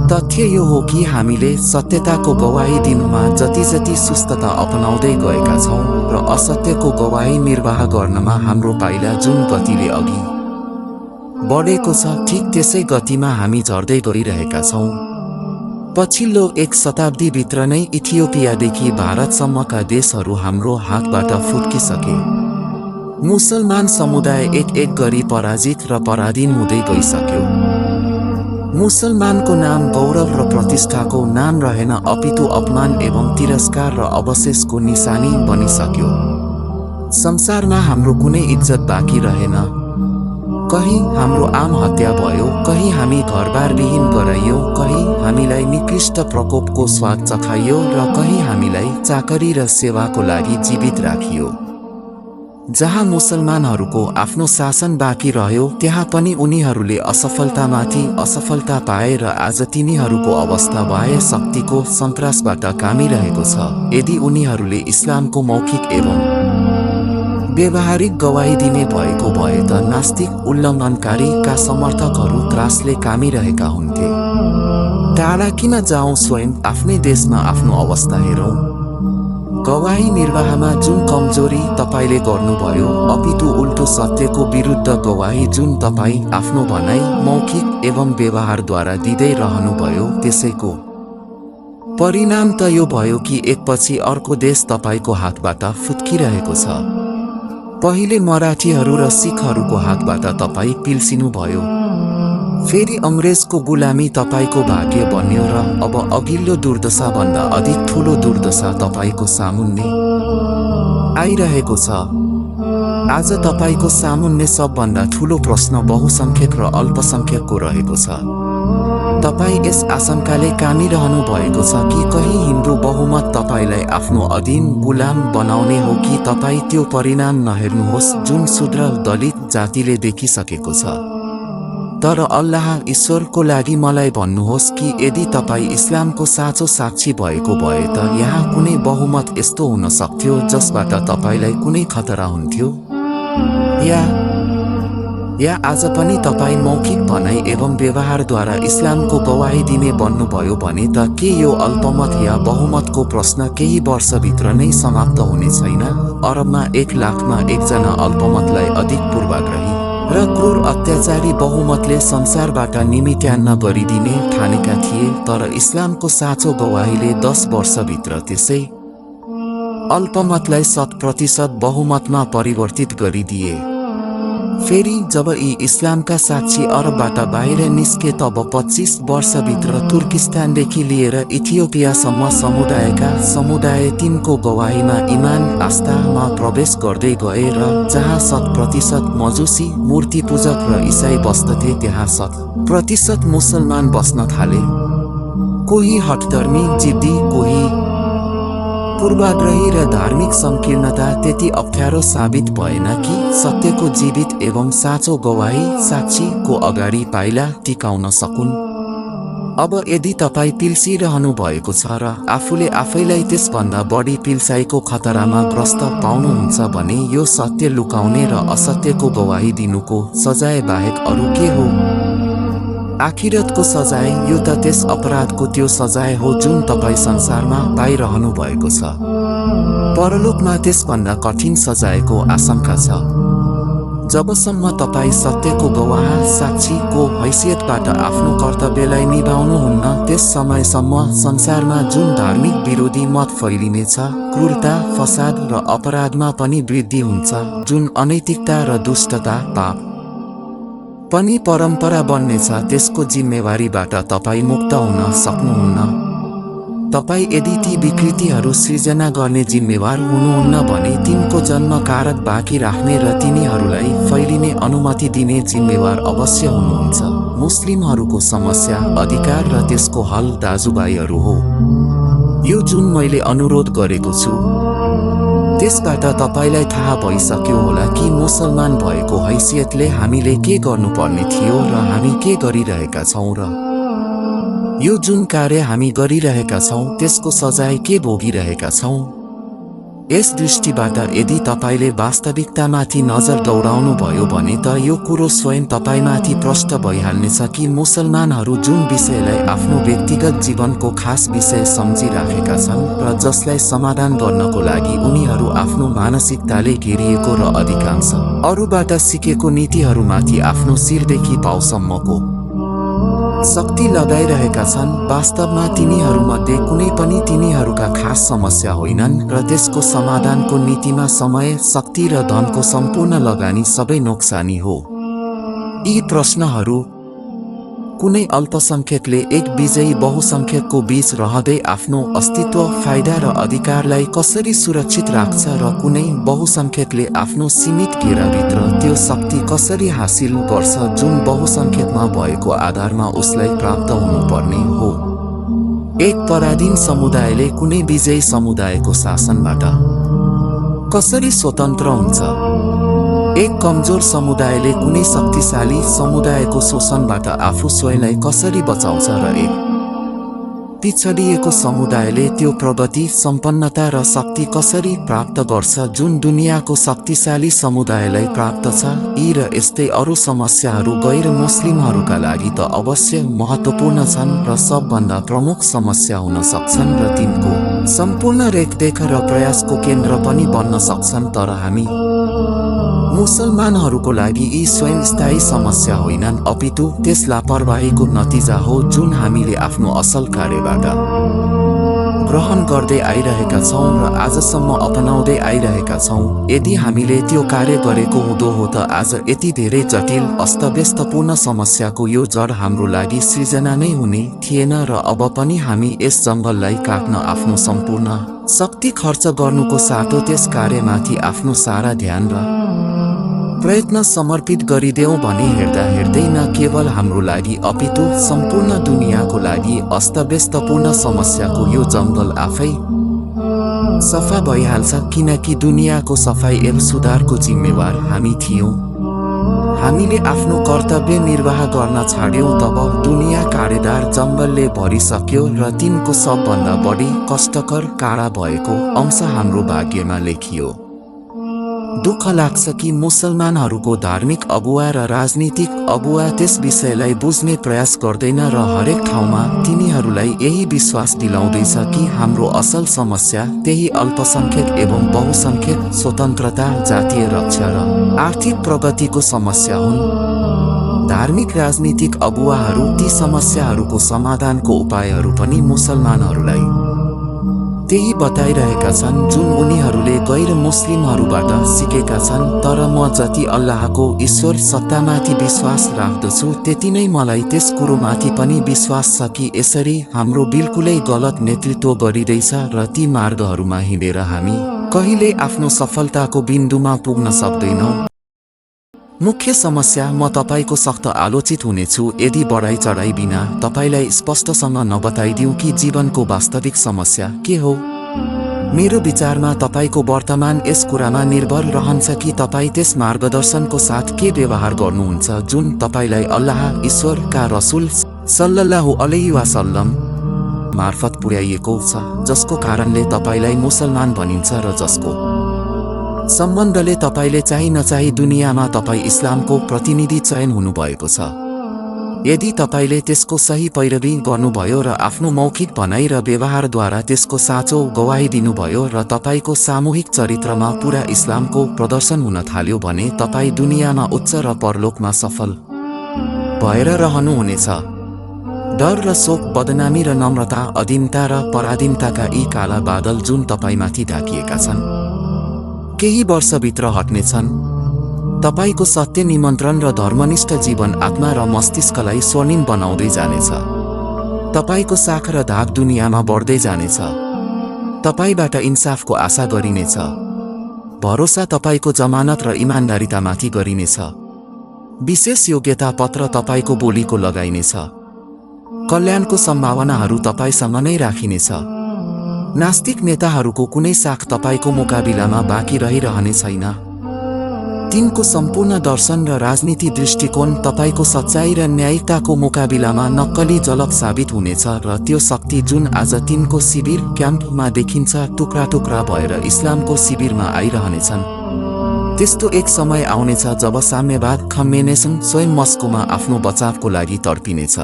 तथ्य यो हो कि हामीले सत्यताको गवाही दिनुमा जति सुस्तता अपनाउँदै गएका छौं र असत्यको गवाही निर्वाह गर्नमा हाम्रो पाइला जुन गतिले अघि बढेको छ, ठीक त्यसै गतिमा हामी झर्दै गइरहेका छौं। पछिल्लो एक शताब्दीभित्र नै इथियोपियादेखि भारतसम्मका देशहरू हाम्रो हातबाट फुत्किसके। मुसलमान समुदाय एक गरी पराजित र पराधीन हुँदै गइसक्यो। मुसलमानको नाम गौरव र प्रतिष्ठाको नाम रहेन, अपितु अपमान एवं तिरस्कार र अवशेषको निशानी बनिसक्यो। संसारमा हाम्रो कुनै इज्जत बाँकी रहेन। कहीँ हाम्रो आम हत्या भयो, कहीँ हामी घरबार विहीन गराइयो, कहीँ हामीलाई निकृष्ट प्रकोपको स्वाद चखाइयो र कहीँ हामीलाई चाकरी र सेवाको लागि जीवित राखियो। जहाँ मुसलमानहरूको आफ्नो शासन बाँकी रह्यो, त्यहाँ पनि उनीहरूले असफलतामाथि असफलता पाए र आज तिनीहरूको अवस्था बाह्य शक्तिको सन्तासबाट कामिरहेको छ। यदि उनीहरूले इस्लामको मौखिक एवं व्यावहारिक गवाही दिने भएको भए त नास्तिक उल्लङ्घनकारीका समर्थकहरू त्रासले कामिरहेका हुन्थे। टाढा किन जाउँ, स्वयं आफ्नै देशमा आफ्नो अवस्था हेरौँ। गवाही निर्वाहमा जुन कमजोरी तपाईले गर्नुभयो, अपितु उल्टो सत्यको विरुद्ध गवाही जुन तपाई आफ्नो भनाइ मौखिक एवं व्यवहारद्वारा दिँदै रहनुभयो, त्यसैको परिणाम त यो भयो कि एकपछि अर्को देश तपाईको हातबाट फुत्किरहेको छ। पहिले मराठीहरू र सिखहरूको हातबाट तपाई पिल्सिनुभयो, फेरि अंग्रेजको गुलामी तपाईको भाग्य बन्यो र अब अघिल्लो दुर्दशा भन्दा अधिक ठूलो दुर्दशा तपाईको सामुन्ने आइरहेको छ। आज तपाईको सामुन्ने सबभन्दा ठूलो प्रश्न बहुसंख्यक र अल्पसंख्यकको रहेको छ। तपाई यस आशंकाले कामिरहनु भएको छ कि कहीं हिन्दू बहुमत तपाईलाई आफ्नो अधीन गुलाम बनाउने हो कि तपाई त्यो परिणाम नहेर्नुहोस् जुन शूद्र दलित जातिले देखिसकेको छ। तर अल्लाह ईश्वरको लागि मलाई भन्नुहोस् कि यदि तपाई इस्लामको साँचो साक्षी भएको भए त यहाँ कुनै बहुमत यस्तो हुन सक्थ्यो जसबाट तपाईलाई कुनै खतरा हुन्थ्यो? या आज पनि तपाईँ मौखिक भनाइ एवं व्यवहारद्वारा इस्लामको गवाही दिने बन्नुभयो भने त के यो अल्पमत या बहुमतको प्रश्न केही वर्षभित्र नै समाप्त हुने छैन? अरबमा 1 लाखमा 1 जना अल्पमतलाई अधिक पूर्वाग्रही र क्रूर अत्याचारी बहुमतले संसारबाट निमित्यान्न गरिदिने ठानेका थिए, तर इस्लामको साँचो गवाहीले 10 वर्षभित्र त्यसै अल्पमतलाई 100% बहुमतमा परिवर्तित गरिदिए। फेरि जब यी इस्लामका साक्षी अरबबाट बाहिर निस्के तब 25 वर्षभित्र तुर्किस्तानदेखि लिएर इथियोपियासम्म समुदाय तिनको गवाहीमा इमान आस्थामा प्रवेश गर्दै गए र जहाँ 100% मजुसी मूर्तिपूजक र इसाई बस्दथे त्यहाँ 100% मुसलमान बस्न थाले। कोही हठधर्मी जिद्दी, कोही पूर्वाग्रही र धार्मिक संकीर्णता त्यति अप्ठ्यारो साबित भएन कि सत्यको जीवित एवं साँचो गवाही साक्षीको अगाडि पाइला टिकाउन सकुन्। अब यदि तपाईँ पिल्सिरहनु भएको छ र आफूले आफैलाई त्यसभन्दा बढी पिल्साइको खतरामा ग्रस्त पाउनुहुन्छ भने यो सत्य लुकाउने र असत्यको गवाही दिनुको सजाय बाहेक अरू के हो? आखिरतको सजाय यो त त्यस अपराधको त्यो सजाय हो जुन तपाईँ संसारमा पाइरहनु भएको छ। परलोकमा त्यसभन्दा कठिन सजायको आशंका छ। जबसम्म तपाईँ सत्यको गवाह साक्षीको हैसियतबाट आफ्नो कर्तव्यलाई निभाउनुहुन्न त्यस समयसम्म संसारमा जुन धार्मिक विरोधी मत फैलिनेछ, क्रूरता, फसाद र अपराधमा पनि वृद्धि हुन्छ, जुन अनैतिकता र दुष्टता, पाप पनि परम्परा बन्नेछ, त्यसको जिम्मेवारीबाट तपाईँ मुक्त हुन सक्नुहुन्न। तपाईँ यदि ती विकृतिहरू सृजना गर्ने जिम्मेवार हुनुहुन्न भने तिनको जन्म कारक बाँकी राख्ने र तिनीहरूलाई फैलिने अनुमति दिने जिम्मेवार अवश्य हुनुहुन्छ। मुस्लिमहरूको समस्या, अधिकार र त्यसको हल दाजुभाइहरू हो। यो जुन मैले अनुरोध गरेको छु त्यसबाट तपाईलाई थाहा भइसक्यो होला कि मुसलमान भएको हैसियतले हामीले के गर्नुपर्ने थियो र हामी के गरिरहेका छौँ र यो जुन कार्य हामी गरिरहेका छौँ त्यसको सजाय के भोगिरहेका छौँ। यस दृष्टिबाट यदि तपाईले वास्तविकतामाथि नजर दौडाउनु भयो भने त यो कुरो स्वयं तपाईमाथि प्रष्ट भइहाल्नेछ कि मुसलमानहरू जुन विषयलाई आफ्नो व्यक्तिगत जीवनको खास विषय सम्झिराखेका छन् र जसलाई समाधान गर्नको लागि उनीहरू आफ्नो मानसिकताले घेरिएको र अधिकांश अरूबाट सिकेको नीतिहरूमाथि आफ्नो शिरदेखि पाउसम्मको शक्ति लगाइरहेका छन्, वास्तवमा तिनीहरूमध्ये कुनै पनि तिनीहरूका खास समस्या होइनन् र त्यसको समाधानको नीतिमा समय, शक्ति र धनको सम्पूर्ण लगानी सबै नोक्सानी हो। यी प्रश्नहरू कुनै अल्पसंख्यकले एक विजयी बहुसंख्यकको बीच रहँदै आफ्नो अस्तित्व, फाइदा र अधिकारलाई कसरी सुरक्षित राख्छ र कुनै बहुसंख्यकले आफ्नो सीमित घेराभित्र त्यो शक्ति कसरी हासिल गर्छ जुन बहुसंख्यकमा भएको आधारमा उसलाई प्राप्त हुनुपर्ने हो। एक पराधीन समुदायले कुनै विजयी समुदायको शासनबाट कसरी स्वतन्त्र हुन्छ? एक कमजोर समुदायले कुनै शक्तिशाली समुदायको शोषणबाट आफू स्वयंलाई कसरी बचाउँछ र एक पिछडिएको समुदायले त्यो प्रगति, सम्पन्नता र शक्ति कसरी प्राप्त गर्छ जुन दुनियाँको शक्तिशाली समुदायलाई प्राप्त छ? यी र यस्तै अरू समस्याहरू गैर मुस्लिमहरूका लागि त अवश्य महत्त्वपूर्ण छन् र सबभन्दा प्रमुख समस्या हुन सक्छन् र तिनको सम्पूर्ण रेखदेख र प्रयासको केन्द्र पनि बन्न सक्छन्, तर हामी मुसलमानहरूको लागि यी स्वयं स्थायी समस्या होइनन्, अपितु त्यस लापरवाहीको नतिजा हो जुन हामीले आफ्नो असल कार्यबाट ग्रहण गर्दै आइरहेका छौँ र आजसम्म अपनाउँदै आइरहेका छौँ। यदि हामीले त्यो कार्य गरेको हुँदो हो त आज यति धेरै जटिल, अस्तव्यस्तपूर्ण समस्याको यो जड हाम्रो लागि सृजना नै हुने थिएन र अब पनि हामी यस जङ्गललाई काट्न आफ्नो सम्पूर्ण शक्ति खर्च गर्नुको साटो त्यस कार्यमाथि आफ्नो सारा ध्यान र प्रयत्न समर्पित गरिदेऊ भने हेर्दा हेर्दै न केवल हाम्रो लागि अपितु सम्पूर्ण दुनियाँको लागि अस्तव्यस्तपूर्ण समस्याको यो जङ्गल आफै सफा भइहाल्छ, किनकि दुनियाँको सफाई एवं सुधारको जिम्मेवार हामी थियौँ। हामीले आफ्नो कर्तव्य निर्वाह गर्न छाड्यौँ तब दुनियाँ काँडेदार जङ्गलले भरिसक्यो र तिनको सबभन्दा बढी कष्टकर काँडा भएको अंश हाम्रो भाग्यमा लेखियो। दुःख लाग्छ कि मुसलमानहरूको धार्मिक अगुवा र राजनीतिक अगुवा त्यस विषयलाई बुझ्ने प्रयास गर्दैन र हरेक ठाउँमा तिनीहरूलाई यही विश्वास दिलाउँदैछ कि हाम्रो असल समस्या त्यही अल्पसंख्यक एवं बहुसंख्यक स्वतन्त्रता, जातीय रक्षा र आर्थिक प्रगतिको समस्या हुन्। धार्मिक राजनीतिक अगुवाहरू ती समस्याहरूको समाधानको उपायहरू पनि मुसलमानहरूलाई त्यही बताइरहेका छन् जुन उनीहरूले गैर मुस्लिमहरूबाट सिकेका छन्। तर म जति अल्लाहको ईश्वर सत्तामाथि विश्वास राख्दछु त्यति नै मलाई त्यस कुरोमाथि पनि विश्वास छ कि यसरी हाम्रो बिल्कुलै गलत नेतृत्व गरिँदैछ र ती मार्गहरूमा हिँडेर हामी कहिले आफ्नो सफलताको बिन्दुमा पुग्न सक्दैनौँ। मुख्य समस्या म तपाईको सख्त आलोचित हुनेछु यदि बढाइ चढाइ बिना तपाईलाई स्पष्टसँग नबताइदिउँ कि जीवनको वास्तविक समस्या के हो। मेरो विचारमा तपाईको वर्तमान यस कुरामा निर्भर रहन्छ कि तपाईँ त्यस मार्गदर्शनको साथ के व्यवहार गर्नुहुन्छ जुन तपाईलाई अल्लाह ईश्वरका रसुल सल्लल्लाहु अलैहि वसल्लम मार्फत पुर्याइएको छ, जसको कारणले तपाईलाई मुसलमान भनिन्छ र जसको सम्बन्धले तपाईले चाहि नचाहि दुनियाँमा तपाईँ इस्लामको प्रतिनिधि चयन हुनुभएको छ। यदि तपाईले त्यसको सही पैरवी गर्नुभयो र आफ्नो मौखिक भनाइ र व्यवहारद्वारा त्यसको साँचो गवाही दिनुभयो र तपाईको सामूहिक चरित्रमा पूरा इस्लामको प्रदर्शन हुन थाल्यो भने तपाईँ दुनियाँमा उच्च र परलोकमा सफल भएर रहनुहुनेछ। डर र शोक, बदनामी र नम्रता, अधीनता र पराधीनताका यी काला बादल जुन तपाईमाथि ढाकिएका छन् केही वर्षभित्र हट्नेछन्। तपाईको सत्य निमन्त्रण र धर्मनिष्ठ जीवन आत्मा र मस्तिष्कलाई स्वर्णिम बनाउँदै जानेछ। तपाईको साख र धाक दुनियाँमा बढ्दै जानेछ। तपाईबाट इन्साफको आशा गरिनेछ। भरोसा तपाईको जमानत र इमानदारितामाथि गरिनेछ। विशेष योग्यता पत्र तपाईको बोलीको लगाइनेछ। कल्याणको सम्भावनाहरू तपाईसँग नै राखिनेछ। नास्तिक नेताहरूको कुनै साख तपाईको मुकाबिलामा बाँकी रहिरहने छैन। तिनको सम्पूर्ण दर्शन र राजनीति दृष्टिकोण तपाईको सच्चाई र न्यायिकताको मुकाबिलामा नक्कली जलक साबित हुनेछ र त्यो शक्ति जुन आज तिनको शिविर क्याम्पमा देखिन्छ टुक्रा टुक्रा भएर इस्लामको शिविरमा आइरहनेछन्। त्यस्तो एक समय आउनेछ जब साम्यवाद कम्युनिज्म स्वयं मस्कोमा आफ्नो बचावको लागि तडपिनेछ।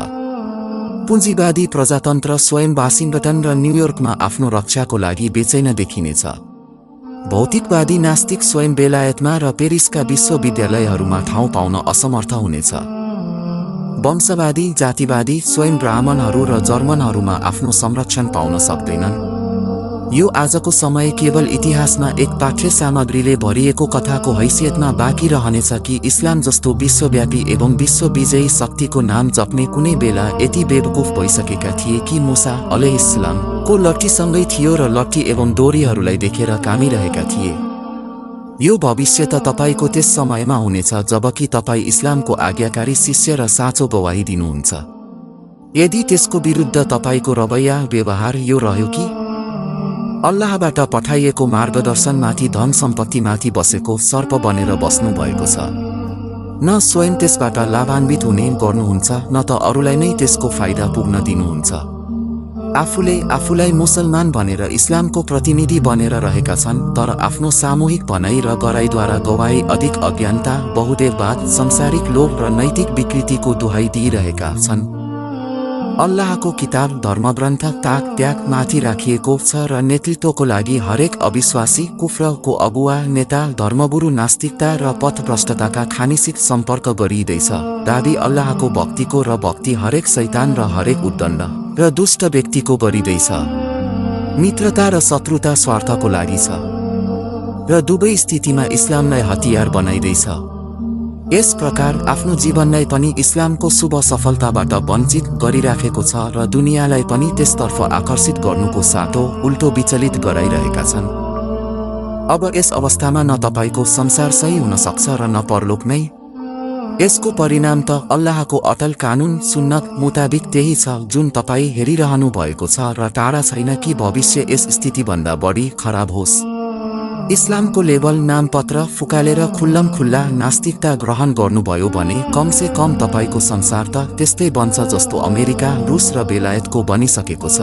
पुँजीवादी प्रजातन्त्र स्वयं वाशिंगटन र न्युयोर्कमा आफ्नो रक्षाको लागि बेचैन देखिनेछ। भौतिकवादी नास्तिक स्वयं बेलायतमा र पेरिसका विश्वविद्यालयहरूमा ठाउँ पाउन असमर्थ हुनेछ। वंशवादी जातिवादी स्वयं ब्राह्मणहरू र जर्मनहरूमा आफ्नो संरक्षण पाउन सक्दैनन्। यो आजको समय केवल इतिहासमा एक पाठ्य सामग्रीले भरिएको कथाको हैसियतमा बाँकी रहनेछ कि इस्लाम जस्तो विश्वव्यापी एवं विश्वविजयी शक्तिको नाम जप्ने कुनै बेला यति बेवकुफ भइसकेका थिए कि मूसा अलैहिस्सलाम को लट्ठीसँगै थियो र लट्ठी एवं डोरीहरूलाई देखेर कामिरहेका थिए। यो भविष्य त तपाईको त्यस समयमा हुनेछ जबकि तपाईँ इस्लामको आज्ञाकारी शिष्य र साँचो गवाही दिनुहुन्छ। यदि त्यसको विरुद्ध तपाईको रवैया व्यवहार यो रह्यो कि अल्लाहबाट पठाइएको मार्गदर्शनमाथि धन सम्पत्तिमाथि बसेको सर्प बनेर बस्नु भएको छ, न स्वयं त्यसबाट लाभान्वित हुने गर्नुहुन्छ न त अरूलाई नै त्यसको फाइदा पुग्न दिनुहुन्छ। आफूले आफूलाई मुसलमान भनेर इस्लामको प्रतिनिधि बनेर रहेका छन् तर आफ्नो सामूहिक भनाइ र गराइद्वारा गवाई अधिक अज्ञानता, बहुदेववाद, सांसारिक लोभ र नैतिक विकृतिको दुहाई दिइरहेका छन्। अल्लाहको किताब धर्मग्रन्थ ताक त्याग माथि राखिएको छ र नेतृत्वको लागि हरेक अविश्वासी, कुफ्रको अगुवा, नेता, धर्मगुरु, नास्तिकता र पथभ्रष्टताका खानिसित सम्पर्क गरिँदैछ। दाबी अल्लाहको भक्तिको र भक्ति हरेक शैतान र हरेक उद्दण्ड र दुष्ट व्यक्तिको गरिँदैछ। मित्रता र शत्रुता स्वार्थको लागि छ र दुवै स्थितिमा इस्लामलाई हतियार बनाइदैछ। यस प्रकार आफ्नो जीवनलाई पनि इस्लामको शुभ सफलताबाट वञ्चित गरिराखेको छ र दुनियाँलाई पनि त्यसतर्फ आकर्षित गर्नुको साटो उल्टो विचलित गराइरहेका छन्। अब यस अवस्थामा न तपाईको संसार सही हुन सक्छ र न परलोक नै। यसको परिणाम त अल्लाहको अटल कानुन सुन्नत मुताबिक त्यही छ जुन तपाईँ हेरिरहनु भएको छ र टाढा छैन कि भविष्य यस स्थितिभन्दा बढी खराब होस्। इस्लामको लेबल नामपत्र फुकालेर खुल्लम खुल्ला नास्तिकता ग्रहण गर्नुभयो भने कमसे कम तपाईको संसार त त्यस्तै बन्छ जस्तो अमेरिका, रुस र बेलायतको बनिसकेको छ।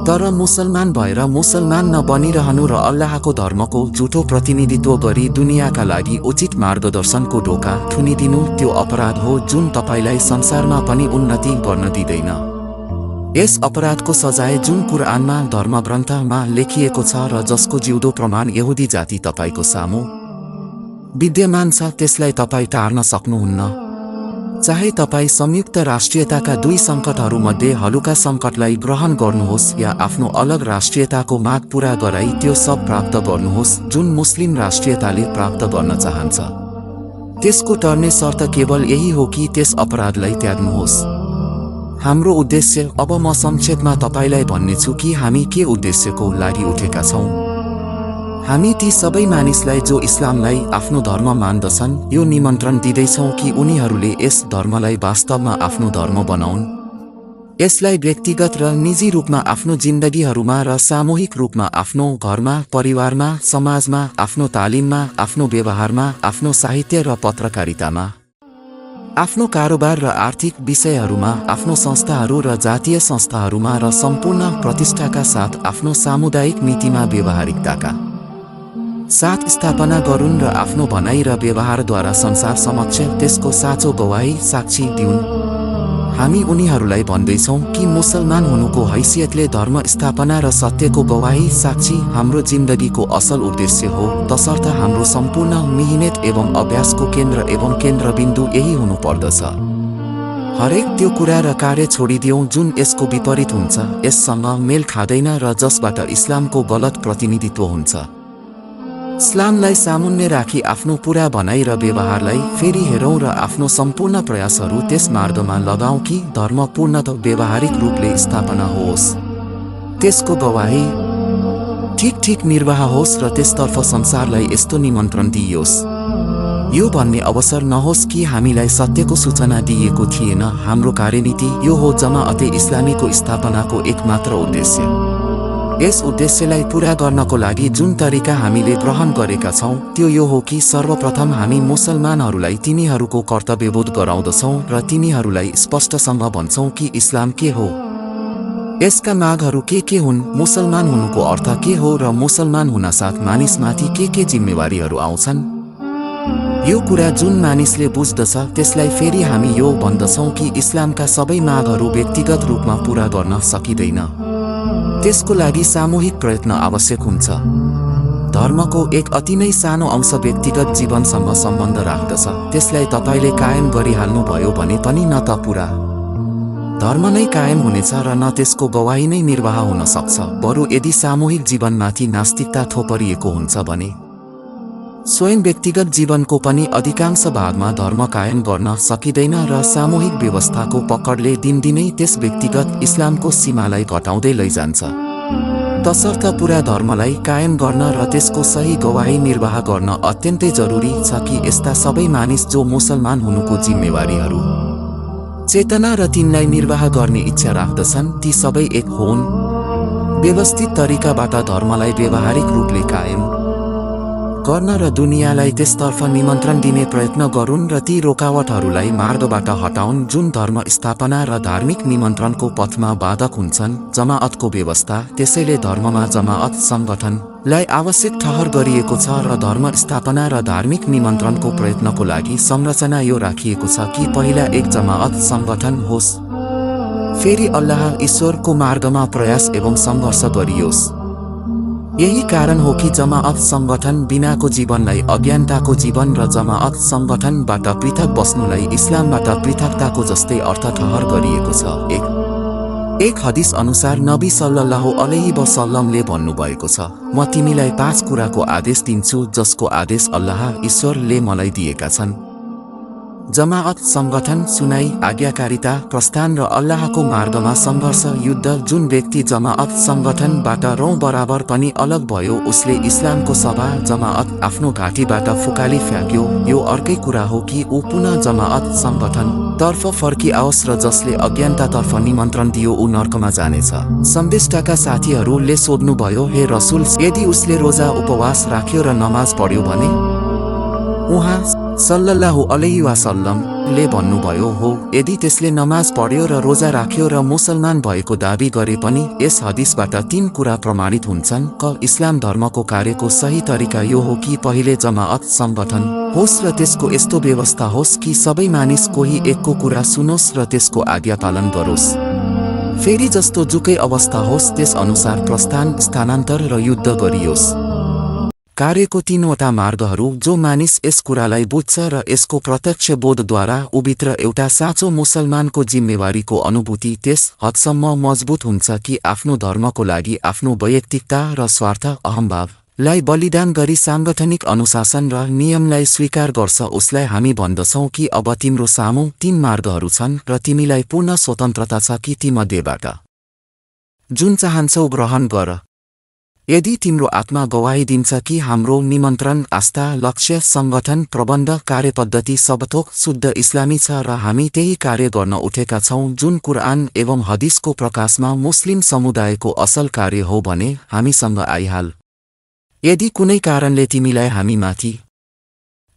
तर मुसलमान भएर मुसलमान नबनिरहनु र अल्लाहको धर्मको झुटो प्रतिनिधित्व गरी दुनियाँका लागि उचित मार्गदर्शनको ढोका थुनिदिनु त्यो अपराध हो जुन तपाईलाई संसारमा पनि उन्नति गर्न दिँदैन। यस अपराधको सजाय जुन कुरआनमा धर्मग्रन्थमा लेखिएको छ र जसको जिउँदो प्रमाण यहुदी जाति तपाईको सामु विद्यमान छ त्यसलाई तपाई टार्न सक्नुहुन्न। चाहे तपाई संयुक्त राष्ट्रियताका दुई सङ्कटहरूमध्ये हलुका सङ्कटलाई ग्रहण गर्नुहोस् या आफ्नो अलग राष्ट्रियताको माग पूरा गराई त्यो सब प्राप्त गर्नुहोस् जुन मुस्लिम राष्ट्रियताले प्राप्त गर्न चाहन्छ, त्यसको टर्ने शर्त केवल यही हो कि त्यस अपराधलाई त्याग्नुहोस्। हाम्रो उद्देश्य, अब म संक्षेपमा तपाईलाई भन्नेछु कि हामी के उद्देश्यको लागि उठेका छौं। हामी ती सबै मानिसलाई जो इस्लामलाई आफ्नो धर्म मान्दछन् यो निमन्त्रण दिँदैछौँ कि उनीहरूले यस धर्मलाई वास्तवमा आफ्नो धर्म बनाउन्, यसलाई व्यक्तिगत र निजी रूपमा आफ्नो जिन्दगीहरूमा र सामूहिक रूपमा आफ्नो घरमा, परिवारमा, समाजमा, आफ्नो तालिममा, आफ्नो व्यवहारमा, आफ्नो साहित्य र पत्रकारितामा, आफ्नो कारोबार र आर्थिक विषयहरूमा, आफ्नो संस्थाहरू र जातीय संस्थाहरूमा र सम्पूर्ण प्रतिष्ठाका साथ आफ्नो सामुदायिक नीतिमा व्यवहारिकताका साथ स्थापना गरून् र आफ्नो भनाइ र व्यवहारद्वारा संसार समक्ष त्यसको साँचो गवाही साक्षी दिउन्। हामी उनीहरूलाई भन्दैछौँ कि मुसलमान हुनुको हैसियतले धर्म स्थापना र सत्यको गवाही साक्षी हाम्रो जिन्दगीको असल उद्देश्य हो, तसर्थ हाम्रो सम्पूर्ण मिहिनेत एवं अभ्यासको केन्द्र एवं केन्द्रबिन्दु यही हुनुपर्दछ। हरेक त्यो कुरा र कार्य छोडिदियौँ जुन यसको विपरीत हुन्छ, यससँग मेल खाँदैन र जसबाट इस्लामको गलत प्रतिनिधित्व हुन्छ। इस्लामलाई सामुन्ने राखी आफ्नो पूरा भनाइ र व्यवहारलाई फेरि हेरौँ र आफ्नो सम्पूर्ण प्रयासहरू त्यस मार्गमा लगाऊँ कि धर्म पूर्णतः व्यवहारिक रूपले स्थापना होस्, त्यसको गवाही ठीक निर्वाह होस् र त्यसतर्फ संसारलाई यस्तो निमन्त्रण दिइयोस्। यो भन्ने अवसर नहोस् कि हामीलाई सत्यको सूचना दिइएको थिएन। हाम्रो कार्यनीति यो हो, जमाअते इस्लामीको स्थापनाको एकमात्र उद्देश्य। यस उद्देश्यलाई पूरा गर्नको लागि जुन तरिका हामीले ग्रहण गरेका छौँ त्यो यो हो कि सर्वप्रथम हामी मुसलमानहरूलाई तिनीहरूको कर्तव्यबोध गराउँदछौँ र तिनीहरूलाई स्पष्टसँग भन्छौँ कि इस्लाम के हो, यसका मागहरू के हुन्, मुसलमान हुनुको अर्थ के हो र मुसलमान हुनासाथ मानिसमाथि के जिम्मेवारीहरू आउँछन्। यो कुरा जुन मानिसले बुझ्दछ त्यसलाई फेरि हामी यो भन्दछौँ कि इस्लामका सबै मागहरू व्यक्तिगत रूपमा पूरा गर्न सकिँदैन, त्यसको लागि सामूहिक प्रयत्न आवश्यक हुन्छ। धर्मको एक अति नै सानो अंश व्यक्तिगत जीवनसँग सम्बन्ध राख्दछ, त्यसलाई तपाईले कायम गरिहाल्नु भयो भने पनि न त पूरा धर्म नै कायम हुनेछ र न त्यसको गवाही नै निर्वाह हुन सक्छ। बरु यदि सामूहिक जीवनमाथि नास्तिकता थोपरिएको हुन्छ भने स्वयं व्यक्तिगत जीवनको पनि अधिकांश भागमा धर्म कायम गर्न सकिँदैन र सामूहिक व्यवस्थाको पकडले दिनदिनै त्यस व्यक्तिगत इस्लामको सीमालाई घटाउँदै लैजान्छ। तसर्थ पूरा धर्मलाई कायम गर्न र त्यसको सही गवाही निर्वाह गर्न अत्यन्तै जरुरी छ कि यस्ता सबै मानिस जो मुसलमान हुनुको जिम्मेवारीहरू चेतना र तिनलाई निर्वाह गर्ने इच्छा राख्दछन् ती सबै एक होन्। व्यवस्थित तरिकाबाट धर्मलाई व्यवहारिक रूपले कायम गर्न र दुनियाँलाई त्यसतर्फ निमन्त्रण दिने प्रयत्न गरून् र ती रोकावटहरूलाई मार्गबाट हटाउन् जुन धर्म स्थापना र धार्मिक निमन्त्रणको पथमा बाधक हुन्छन्। जमाअतको व्यवस्था, त्यसैले धर्ममा जमाअत संगठनलाई आवश्यक ठहर गरिएको छ र धर्म स्थापना र धार्मिक निमन्त्रणको प्रयत्नको लागि संरचना यो राखिएको छ कि पहिला एक जमाअत संगठन होस्, फेरि अल्लाह ईश्वरको मार्गमा प्रयास एवं सङ्घर्ष गरियोस्। यही कारण हो कि जमाअत संगठन बिनाको जीवनलाई अज्ञानताको जीवन र जमाअत संगठनबाट पृथक बस्नुलाई इस्लामबाट पृथकताको जस्तै अर्थ ठहर गरिएको छ। एक हदिस अनुसार नबी सल्लल्लाहु अलैहि वसल्लमले भन्नुभएको छ, म तिमीलाई 5 कुराको आदेश दिन्छु जसको आदेश अल्लाह ईश्वरले मलाई दिएका छन्। जमाअत संगठन, सुनाई, आज्ञाकारिता, प्रस्थान र अल्लाहको मार्गमा सङ्घर्ष, युद्ध। जुन व्यक्ति जमाअत संगठनबाट रौँ बराबर पनि अलग भयो उसले इस्लामको सभा जमाअत आफ्नो घाँटीबाट फुकाली फ्याँक्यो। यो अर्कै कुरा हो कि ऊ पुनः जमाअत संगठन तर्फ फर्किआओस् र जसले अज्ञानतातर्फ निमन्त्रण दियो ऊ नर्कमा जानेछ। सन्देष्टाका साथीहरूले सोध्नुभयो, हे रसुल, यदि उसले रोजा उपवास राख्यो र नमाज पढ्यो भने? उहाँ सल्लल्लाहु अलैहि वसल्लमले भन्नुभयो हो, यदि त्यसले नमाज पढ्यो र रोजा राख्यो र मुसलमान भएको दाबी गरे पनि यस हदिसबाट 3 कुरा प्रमाणित हुन्छन्। क इस्लाम धर्मको कार्यको सही तरिका यो हो कि पहिले जमाअत संगठन होस् र त्यसको यस्तो व्यवस्था होस् कि सबै मानिस कोही एकको कुरा सुनोस् र त्यसको आज्ञा पालन गरोस्। फेरि जस्तो जुकै अवस्था होस् त्यस अनुसार प्रस्थान, स्थानान्तर र युद्ध गरियोस्। कार्यको 3वटा मार्गहरू जो मानिस यस कुरालाई बुझ्छ र यसको प्रत्यक्ष बोधद्वारा उभित्र एउटा साँचो मुसलमानको जिम्मेवारीको अनुभूति त्यस हदसम्म मजबुत हुन्छ कि आफ्नो धर्मको लागि आफ्नो वैयक्तिकता र स्वार्थ अहम्भावलाई बलिदान गरी साङ्गठनिक अनुशासन र नियमलाई स्वीकार गर्छ, उसलाई हामी भन्दछौँ कि अब तिम्रो सामु 3 मार्गहरू छन् र तिमीलाई पूर्ण स्वतन्त्रता छ कि तीमध्येबाट जुन चाहन्छौ ग्रहण गर। यदि तिम्रो आत्मा गवाही दिन्छ कि हाम्रो निमन्त्रण, आस्था, लक्ष्य, संगठन, प्रबन्ध, कार्यपद्धति सबथोक शुद्ध इस्लामी छ र हामी त्यही कार्य गर्न उठेका छौं जुन कुरआन एवं हदिसको प्रकाशमा मुस्लिम समुदायको असल कार्य हो भने हामीसँग आइहाल। यदि कुनै कारणले तिमीलाई हामीमाथि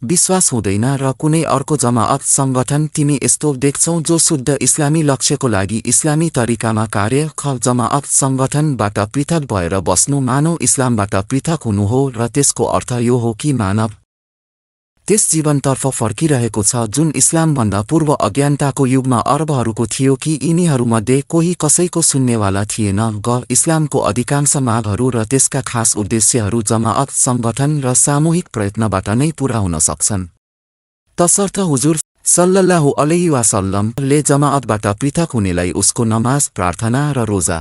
विश्वास हुँदैन र कुनै अर्को जमाअत संगठन तिमी यस्तो देख्छौ जो शुद्ध इस्लामी लक्ष्यको लागि इस्लामी तरिकामा कार्य जमाअत संगठनबाट पृथक भएर बस्नु मानव इस्लामबाट पृथक हुनु हो र त्यसको अर्थ यो हो कि मानव त्यस जीवनतर्फ फर्किरहेको छ जुन इस्लामभन्दा पूर्व अज्ञानताको युगमा अरबहरूको थियो कि यिनीहरूमध्ये कोही कसैको सुन्नेवाला थिएन। इस्लामको अधिकांश मागहरू र त्यसका खास उद्देश्यहरू जमाअत संगठन र सामूहिक प्रयत्नबाट नै पूरा हुन सक्छन्। तसर्थ हुजुर सल्लल्लाहु अलैहि वसल्लमले जमाअतबाट पृथक हुनेलाई उसको नमाज, प्रार्थना र रोजा,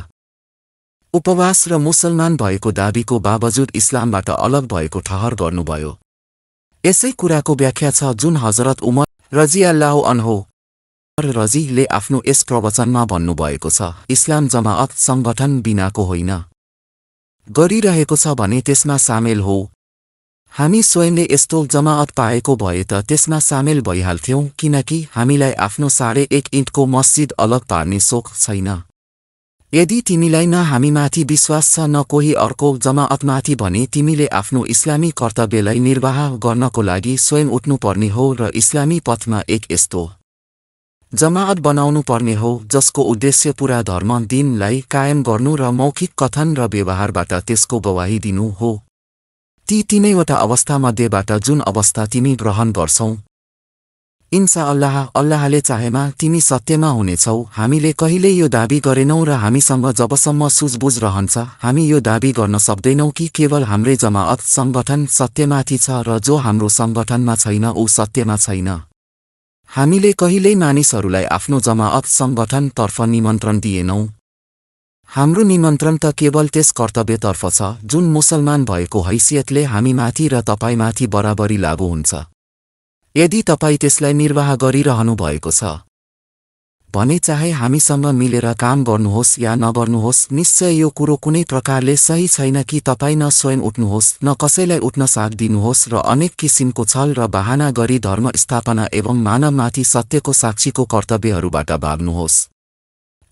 उपवास र मुसलमान भएको दाबीको बावजुद इस्लामबाट अलग भएको ठहर गर्नुभयो। यसै कुराको व्याख्या छ जुन हजरत उमर रजियल्लाहु अन्हु रजीले आफ्नो यस प्रवचनमा भन्नुभएको छ, इस्लाम जमाअत संगठन बिनाको होइन, गरिरहेको छ भने त्यसमा सामेल हो। हामी स्वयंले यस्तो जमाअत पाएको भए त त्यसमा सामेल भइहाल्थ्यौं किनकि हामीलाई आफ्नो 1.5 इन्चको मस्जिद अलग पार्ने सोख छैन। यदि तिमीलाई न हामीमाथि विश्वास छ न कोही अर्को जमाअतमाथि भने तिमीले आफ्नो इस्लामी कर्तव्यलाई निर्वाह गर्नको लागि स्वयं उठ्नुपर्ने हो र इस्लामी पथमा एक यस्तो जमाअत बनाउनु पर्ने हो जसको उद्देश्य पूरा धर्म दिनलाई कायम गर्नु र मौखिक कथन र व्यवहारबाट त्यसको गवाही दिनु हो। ती तीनैवटा अवस्थामध्येबाट जुन अवस्था तिमी ग्रहण गर्छौ इन्शाअल्लाह अल्लाहले चाहेमा तिमी सत्यमा हुनेछौ। हामीले कहिल्यै यो दाबी गरेनौं र हामीसँग जबसम्म सुझबुझ रहन्छ हामी यो दाबी गर्न सक्दैनौं कि केवल हाम्रै जमाअत संगठन सत्यमाथि छ र जो हाम्रो संगठनमा छैन ऊ सत्यमा छैन। हामीले कहिल्यै मानिसहरूलाई आफ्नो जमाअत संगठनतर्फ निमन्त्रण दिएनौं। हाम्रो निमन्त्रण त केवल त्यस कर्तव्यतर्फ छ जुन मुसलमान भएको हैसियतले हामीमाथि र तपाईमाथि बराबरी लागू हुन्छ। यदि तपाईं त्यसलाई निर्वाह गरिरहनु भएको छ भने चाहे हामीसँग मिलेर काम गर्नुहोस् या नगर्नुहोस्, निश्चय यो कुरो कुनै प्रकारले सही छैन कि तपाईं न स्वयं उठ्नुहोस् न कसैलाई उठ्न साथ दिनुहोस् र अनेक किसिमको छल र बहाना गरी धर्म स्थापना एवं मानवमाथि सत्यको साक्षीको कर्तव्यहरूबाट भाग्नुहोस्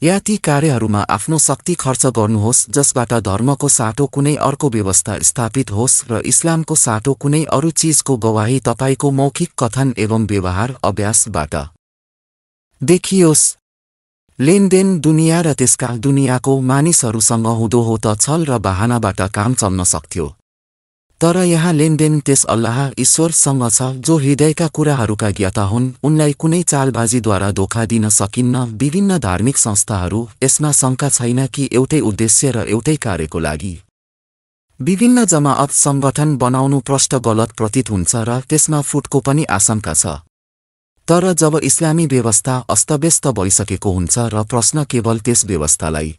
या ती कार्यहरूमा आफ्नो शक्ति खर्च गर्नुहोस् जसबाट धर्मको साटो कुनै अर्को व्यवस्था स्थापित होस् र इस्लामको साटो कुनै अरू चीजको गवाही तपाईको मौखिक कथन एवं व्यवहार अभ्यासबाट देखियोस्। लेनदेन दुनिया र त्यसका दुनियाको मानिसहरूसँग हुँदो हो त छल र बहानाबाट काम चल्न सक्थ्यो, तर यहाँ लेनदेन त्यस अल्लाह ईश्वरसँग छ जो हृदयका कुराहरूका ज्ञाता हुन्। उनलाई कुनै चालबाजीद्वारा धोखा दिन सकिन्न। विभिन्न धार्मिक संस्थाहरू यसमा शङ्का छैन कि एउटै उद्देश्य र एउटै कार्यको लागि विभिन्न जमाअत संगठन बनाउनु प्रष्ट गलत प्रतीत हुन्छ र त्यसमा फुटको पनि आशंका छ। तर जब इस्लामी व्यवस्था अस्तव्यस्त भइसकेको हुन्छ र प्रश्न केवल त्यस व्यवस्थालाई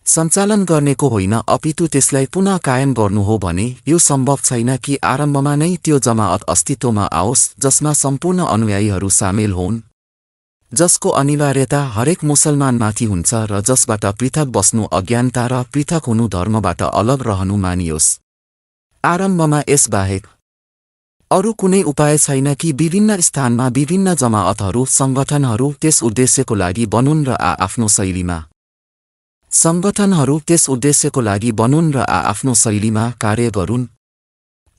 सञ्चालन गर्नेको होइन अपितु त्यसलाई पुनः कायम गर्नु हो भने यो सम्भव छैन कि आरम्भमा नै त्यो जमाअत अस्तित्वमा आओस् जसमा सम्पूर्ण अनुयायीहरू सामेल होन्, जसको अनिवार्यता हरेक मुसलमानमाथि हुन्छ र जसबाट पृथक बस्नु अज्ञानता र पृथक हुनु धर्मबाट अलग रहनु मानियोस्। आरम्भमा यसबाहेक अरू कुनै उपाय छैन कि विभिन्न स्थानमा विभिन्न जमाअतहरू संगठनहरू त्यस उद्देश्यको लागि बनुन् र आफ्नो शैलीमा संगठनहरू त्यस उद्देश्यको लागि बनुन् र आफ्नो शैलीमा कार्य गरून्।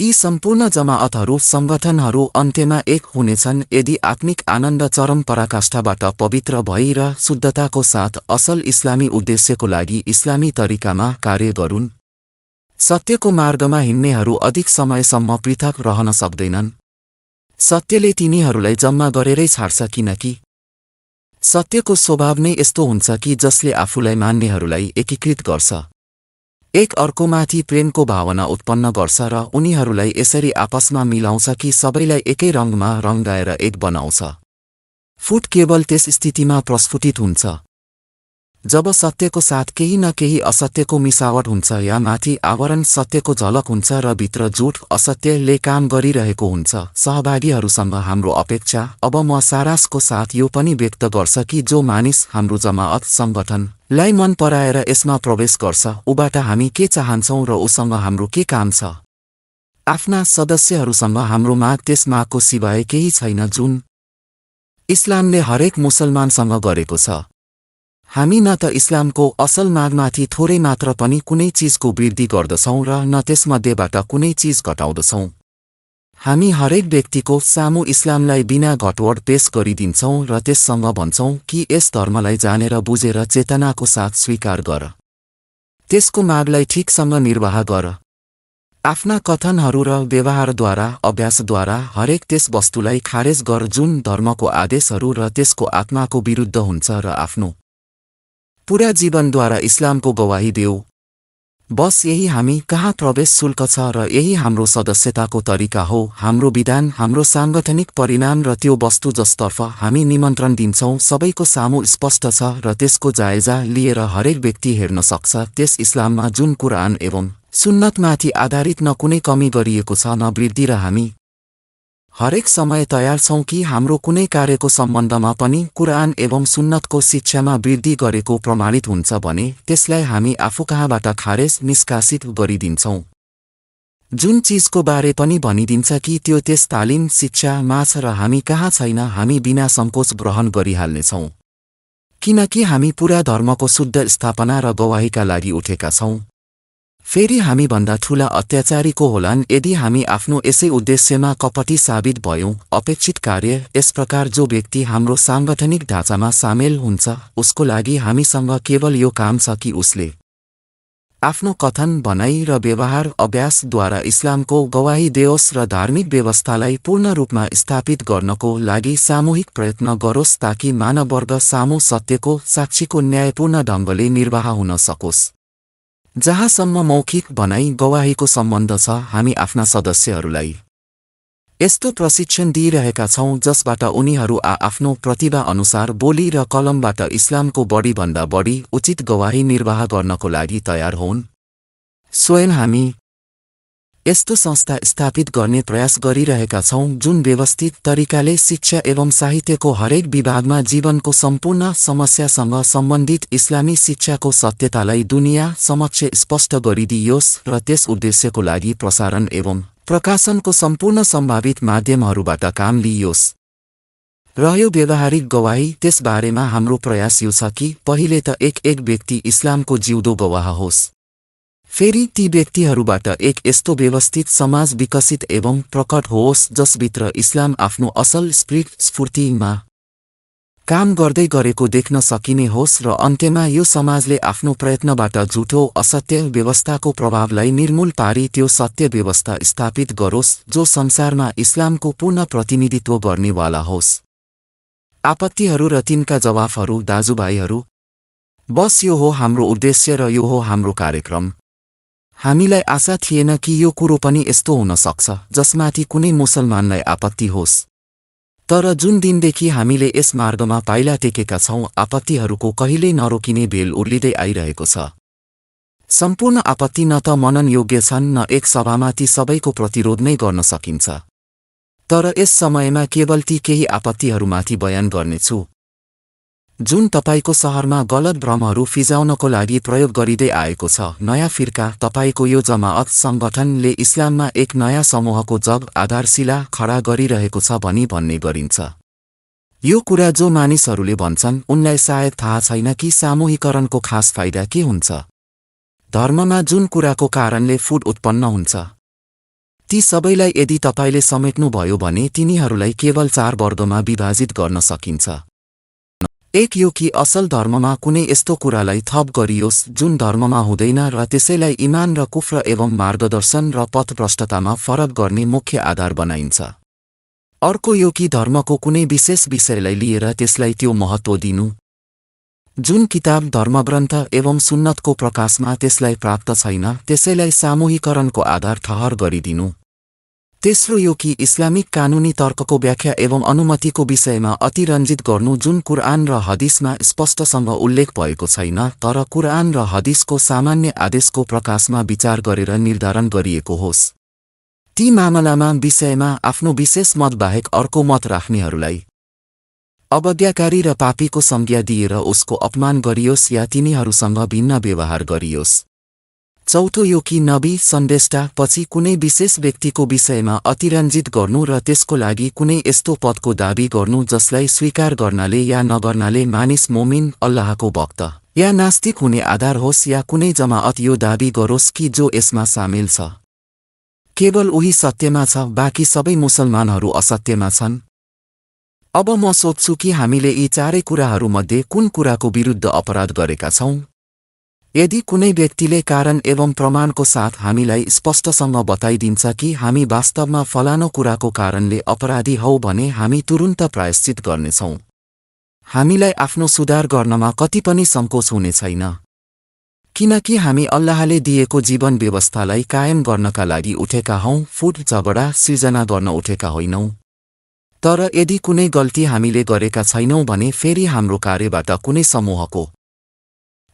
यी सम्पूर्ण जमाअतहरू संगठनहरू अन्त्यमा एक हुनेछन् यदि आत्मिक आनन्द चरम पराकाष्ठाबाट पवित्र भई र शुद्धताको साथ असल इस्लामी उद्देश्यको लागि इस्लामी तरिकामा कार्य गरून्। सत्यको मार्गमा हिँड्नेहरू अधिक समयसम्म पृथक रहन सक्दैनन्। सत्यले तिनीहरूलाई जम्मा गरेरै छाड्छ किनकि सत्यको स्वभाव नै यस्तो हुन्छ कि जसले आफूलाई मान्नेहरूलाई एकीकृत गर्छ, एक अर्कोमाथि प्रेमको भावना उत्पन्न गर्छ र उनीहरूलाई यसरी आपसमा मिलाउँछ कि सबैलाई एकै रङमा रङ्गाएर एक बनाउँछ। फुट केवल त्यस स्थितिमा प्रस्फुटित हुन्छ जब सत्यको साथ केही न केही असत्यको मिसावट हुन्छ या माथि आवरण सत्यको झलक हुन्छ र भित्र झुट असत्यले काम गरिरहेको हुन्छ। सहभागीहरूसँग हाम्रो अपेक्षा अब म सारांशको साथ यो पनि व्यक्त गर्छ कि जो मानिस हाम्रो जमाअत संगठनलाई मन पराएर यसमा प्रवेश गर्छ उबाट हामी के चाहन्छौं र उसँग हाम्रो के काम छ। आफ्ना सदस्यहरूसँग हाम्रो माग त्यस मागको सिवाय केही छैन जुन इस्लामले हरेक मुसलमानसँग गरेको छ। हामी न त इस्लामको असल मागमाथि थोरै मात्र पनि कुनै चीजको वृद्धि गर्दछौं र न त्यसमध्येबाट कुनै चीज घटाउँदछौं। हामी हरेक व्यक्तिको सामु इस्लामलाई बिना घटवड पेश गरिदिन्छौं र त्यससँग भन्छौं कि यस धर्मलाई जानेर बुझेर चेतनाको साथ स्वीकार गर, त्यसको मागलाई ठिकसँग निर्वाह गर। आफ्ना कथनहरू र व्यवहारद्वारा अभ्यासद्वारा हरेक त्यस वस्तुलाई खारेज गर जुन धर्मको आदेशहरू र त्यसको आत्माको विरुद्ध हुन्छ र आफ्नो पूरा जीवनद्वारा इस्लामको गवाही देऊ। बस यही हामी कहाँ प्रवेश शुल्क छ र यही हाम्रो सदस्यताको तरिका हो, हाम्रो विधान, हाम्रो सांगठनिक परिणाम र त्यो वस्तु जसतर्फ हामी निमन्त्रण दिन्छौं सबैको सामु स्पष्ट छ र त्यसको जायजा लिएर हरेक व्यक्ति हेर्न सक्छ त्यस इस्लाममा जुन कुरान एवं सुन्नतमाथि आधारित न कुनै कमी गरिएको छ न वृद्धि र हामी हरेक समय तयार छौं कि हाम्रो कुनै कार्यको सम्बन्धमा पनि कुरान एवं सुन्नतको शिक्षामा वृद्धि गरेको प्रमाणित हुन्छ भने त्यसलाई हामी आफू कहाँबाट खारेज निष्कासित गरिदिन्छौं। जुन चीजको बारे पनि भनिदिन्छ कि त्यो त्यस तालिम शिक्षामा छ र हामी कहाँ छैन हामी बिना संकोच ग्रहण गरिहाल्नेछौं किनकि हामी पूरा धर्मको शुद्ध स्थापना र गवाहीका लागि उठेका छौं। फेरि हामी भन्दा ठूला अत्याचारीको होलान् यदि हामी आफ्नो यसै उद्देश्यमा कपटी साबित भयौं। अपेक्षित कार्य यस प्रकार जो व्यक्ति हाम्रो सांगठनिक ढाँचामा सामेल हुन्छ उसको लागि हामीसँग केवल यो काम छ कि उसले आफ्नो कथन भनाइ र व्यवहार अभ्यासद्वारा इस्लामको गवाही देओस् र धार्मिक व्यवस्थालाई पूर्ण रूपमा स्थापित गर्नको लागि सामूहिक प्रयत्न गरोस् ताकि मानववर्ग सामु सत्यको साक्षीको न्यायपूर्ण ढङ्गले निर्वाह हुन सकोस्। जहाँसम्म मौखिक भनाइ गवाहीको सम्बन्ध छ हामी आफ्ना सदस्यहरूलाई यस्तो प्रशिक्षण दिइरहेका छौं जसबाट उनीहरू आफ्नो प्रतिभा अनुसार बोली र कलमबाट इस्लामको बढीभन्दा बढी उचित गवाही निर्वाह गर्नको लागि तयार होन्। स्वयं हामी यस्तो संस्था स्थापित गर्ने प्रयास गरिरहेका छौं जुन व्यवस्थित तरिकाले शिक्षा एवं साहित्यको हरेक विभागमा जीवनको सम्पूर्ण समस्यासँग सम्बन्धित इस्लामी शिक्षाको सत्यतालाई दुनिया समक्ष स्पष्ट गरिदियोस् र त्यस उद्देश्यको लागि प्रसारण एवं प्रकाशनको सम्पूर्ण सम्भावित माध्यमहरूबाट काम लिइयोस्। रह्यो व्यवहारिक गवाही त्यस बारेमा हाम्रो प्रयास यो छ कि पहिले त एक व्यक्ति इस्लामको जिउँदो गवाह होस्, फेरि ती व्यक्तिहरूबाट एक यस्तो व्यवस्थित समाज विकसित एवं प्रकट होस् जसभित्र इस्लाम आफ्नो असल स्फूर्तिमा काम गर्दै गरेको देख्न सकिने होस् र अन्त्यमा यो समाजले आफ्नो प्रयत्नबाट झुटो असत्य व्यवस्थाको प्रभावलाई निर्मूल पारी त्यो सत्य व्यवस्था स्थापित गरोस् जो संसारमा इस्लामको पूर्ण प्रतिनिधित्व गर्नेवाला होस्। आपत्तिहरू र तिनका जवाफहरू दाजुभाइहरू, बस यो हो हाम्रो उद्देश्य र यो हो हाम्रो कार्यक्रम। हामीलाई आशा थिएन कि यो कुरो पनि यस्तो हुन सक्छ जसमाथि कुनै मुसलमानलाई आपत्ति होस्, तर जुन दिनदेखि हामीले यस मार्गमा पाइला टेकेका छौं आपत्तिहरूको कहिल्यै नरोकिने भेल उर्लिँदै आइरहेको छ। सम्पूर्ण आपत्ति न त मनन योग्य छन् न एक सभामा ती सबैको प्रतिरोध नै गर्न सकिन्छ, तर यस समयमा केवल ती केही आपत्तिहरूमाथि बयान गर्नेछु जुन तपाईको शहरमा गलत भ्रमहरू फिजाउनको लागि प्रयोग गरिँदै आएको छ। नयाँ फिर्का तपाईको यो जमाअत संगठनले इस्लाममा एक नयाँ समूहको जग आधारशिला खडा गरिरहेको छ भनी भन्ने गरिन्छ। यो कुरा जो मानिसहरूले भन्छन् उनलाई सायद थाहा छैन कि सामूहिकरणको खास फाइदा के हुन्छ। धर्ममा जुन कुराको कारणले फुट उत्पन्न हुन्छ ती सबैलाई यदि तपाईले समेट्नुभयो भने तिनीहरूलाई केवल 4 वर्गमा विभाजित गर्न सकिन्छ। 1 यो कि असल धर्ममा कुनै यस्तो कुरालाई थप गरियोस् जुन धर्ममा हुँदैन र त्यसैलाई इमान र कुफ्र एवं मार्गदर्शन र पथभ्रष्टतामा फरक गर्ने मुख्य आधार बनाइन्छ। अर्को यो कि धर्मको कुनै विशेष विषयलाई लिएर त्यसलाई त्यो महत्त्व दिनु जुन किताब धर्मग्रन्थ एवं सुन्नतको प्रकाशमा त्यसलाई प्राप्त छैन, त्यसैलाई सामूहिकरणको आधार ठहर गरिदिनु। तेस्रो यो कि इस्लामिक कानुनी तर्कको व्याख्या एवं अनुमतिको विषयमा अतिरञ्जित गर्नु जुन कुरआन र हदिसमा स्पष्टसँग उल्लेख भएको छैन तर कुरआन र हदिसको सामान्य आदेशको प्रकाशमा विचार गरेर निर्धारण गरिएको होस्। ती मामलामा विषयमा आफ्नो विशेष मत बाहेक अर्को मत राख्नेहरूलाई अवज्ञाकारी र पापीको संज्ञा दिएर उसको अपमान गरियोस् या तिनीहरूसँग भिन्न व्यवहार गरियोस्। चौथो यो कि नबी सन्देष्टा पछि कुनै विशेष व्यक्तिको विषयमा अतिरञ्जित गर्नु र त्यसको लागि कुनै यस्तो पदको दाबी गर्नु जसलाई स्वीकार गर्नाले या नगर्नाले मानिस मोमिन, अल्लाहको भक्त या नास्तिक हुने आधार होस् या कुनै जमाअत यो दाबी गरोस् कि जो यसमा सामेल छ केवल उही सत्यमा छ, बाँकी सबै मुसलमानहरू असत्यमा छन्। अब म सोध्छु कि हामीले यी चारै कुराहरूमध्ये कुन कुराको विरुद्ध अपराध गरेका छौं? यदि कुनै व्यक्तिले कारण एवं प्रमाणको साथ हामीलाई स्पष्टसँग बताइदिन्छ कि हामी वास्तवमा फलानो कुराको कारणले अपराधी हौ भने हामी तुरुन्त प्रायश्चित गर्नेछौं। हामीलाई आफ्नो सुधार गर्नमा कति पनि सङ्कोच हुने छैन, किनकि हामी अल्लाहले दिएको जीवन व्यवस्थालाई कायम गर्नका लागि उठेका हौं, फुट झगडा सिर्जना गर्न उठेका होइनौं। तर यदि कुनै गल्ती हामीले गरेका छैनौं भने फेरि हाम्रो कार्यबाट कुनै समूहको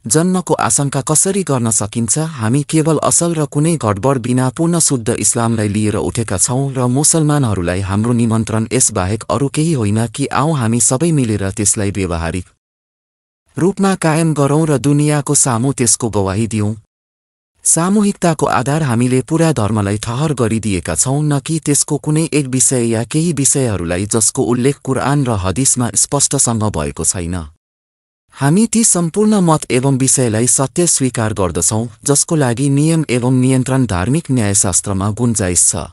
जन्मको आशंका कसरी गर्न सकिन्छ? हामी केवल असल र कुनै गडबड बिना पूर्ण शुद्ध इस्लामलाई लिएर उठेका छौं र मुसलमानहरूलाई हाम्रो निमन्त्रण यसबाहेक अरू केही होइन कि आऊ हामी सबै मिलेर त्यसलाई व्यवहारिक रूपमा कायम गरौं र दुनियाँको सामु त्यसको गवाही दिउँ। सामूहिकताको आधार हामीले पूरा धर्मलाई ठहर गरिदिएका छौं, न कि त्यसको कुनै एक विषय या केही विषयहरूलाई जसको उल्लेख कुरआन र हदिसमा स्पष्टसँग भएको छैन। हामी ती सम्पूर्ण मत एवं विषयलाई सत्य स्वीकार गर्दछौं जसको लागि नियम एवं नियन्त्रण धार्मिक न्यायशास्त्रमा गुन्जाइस छ।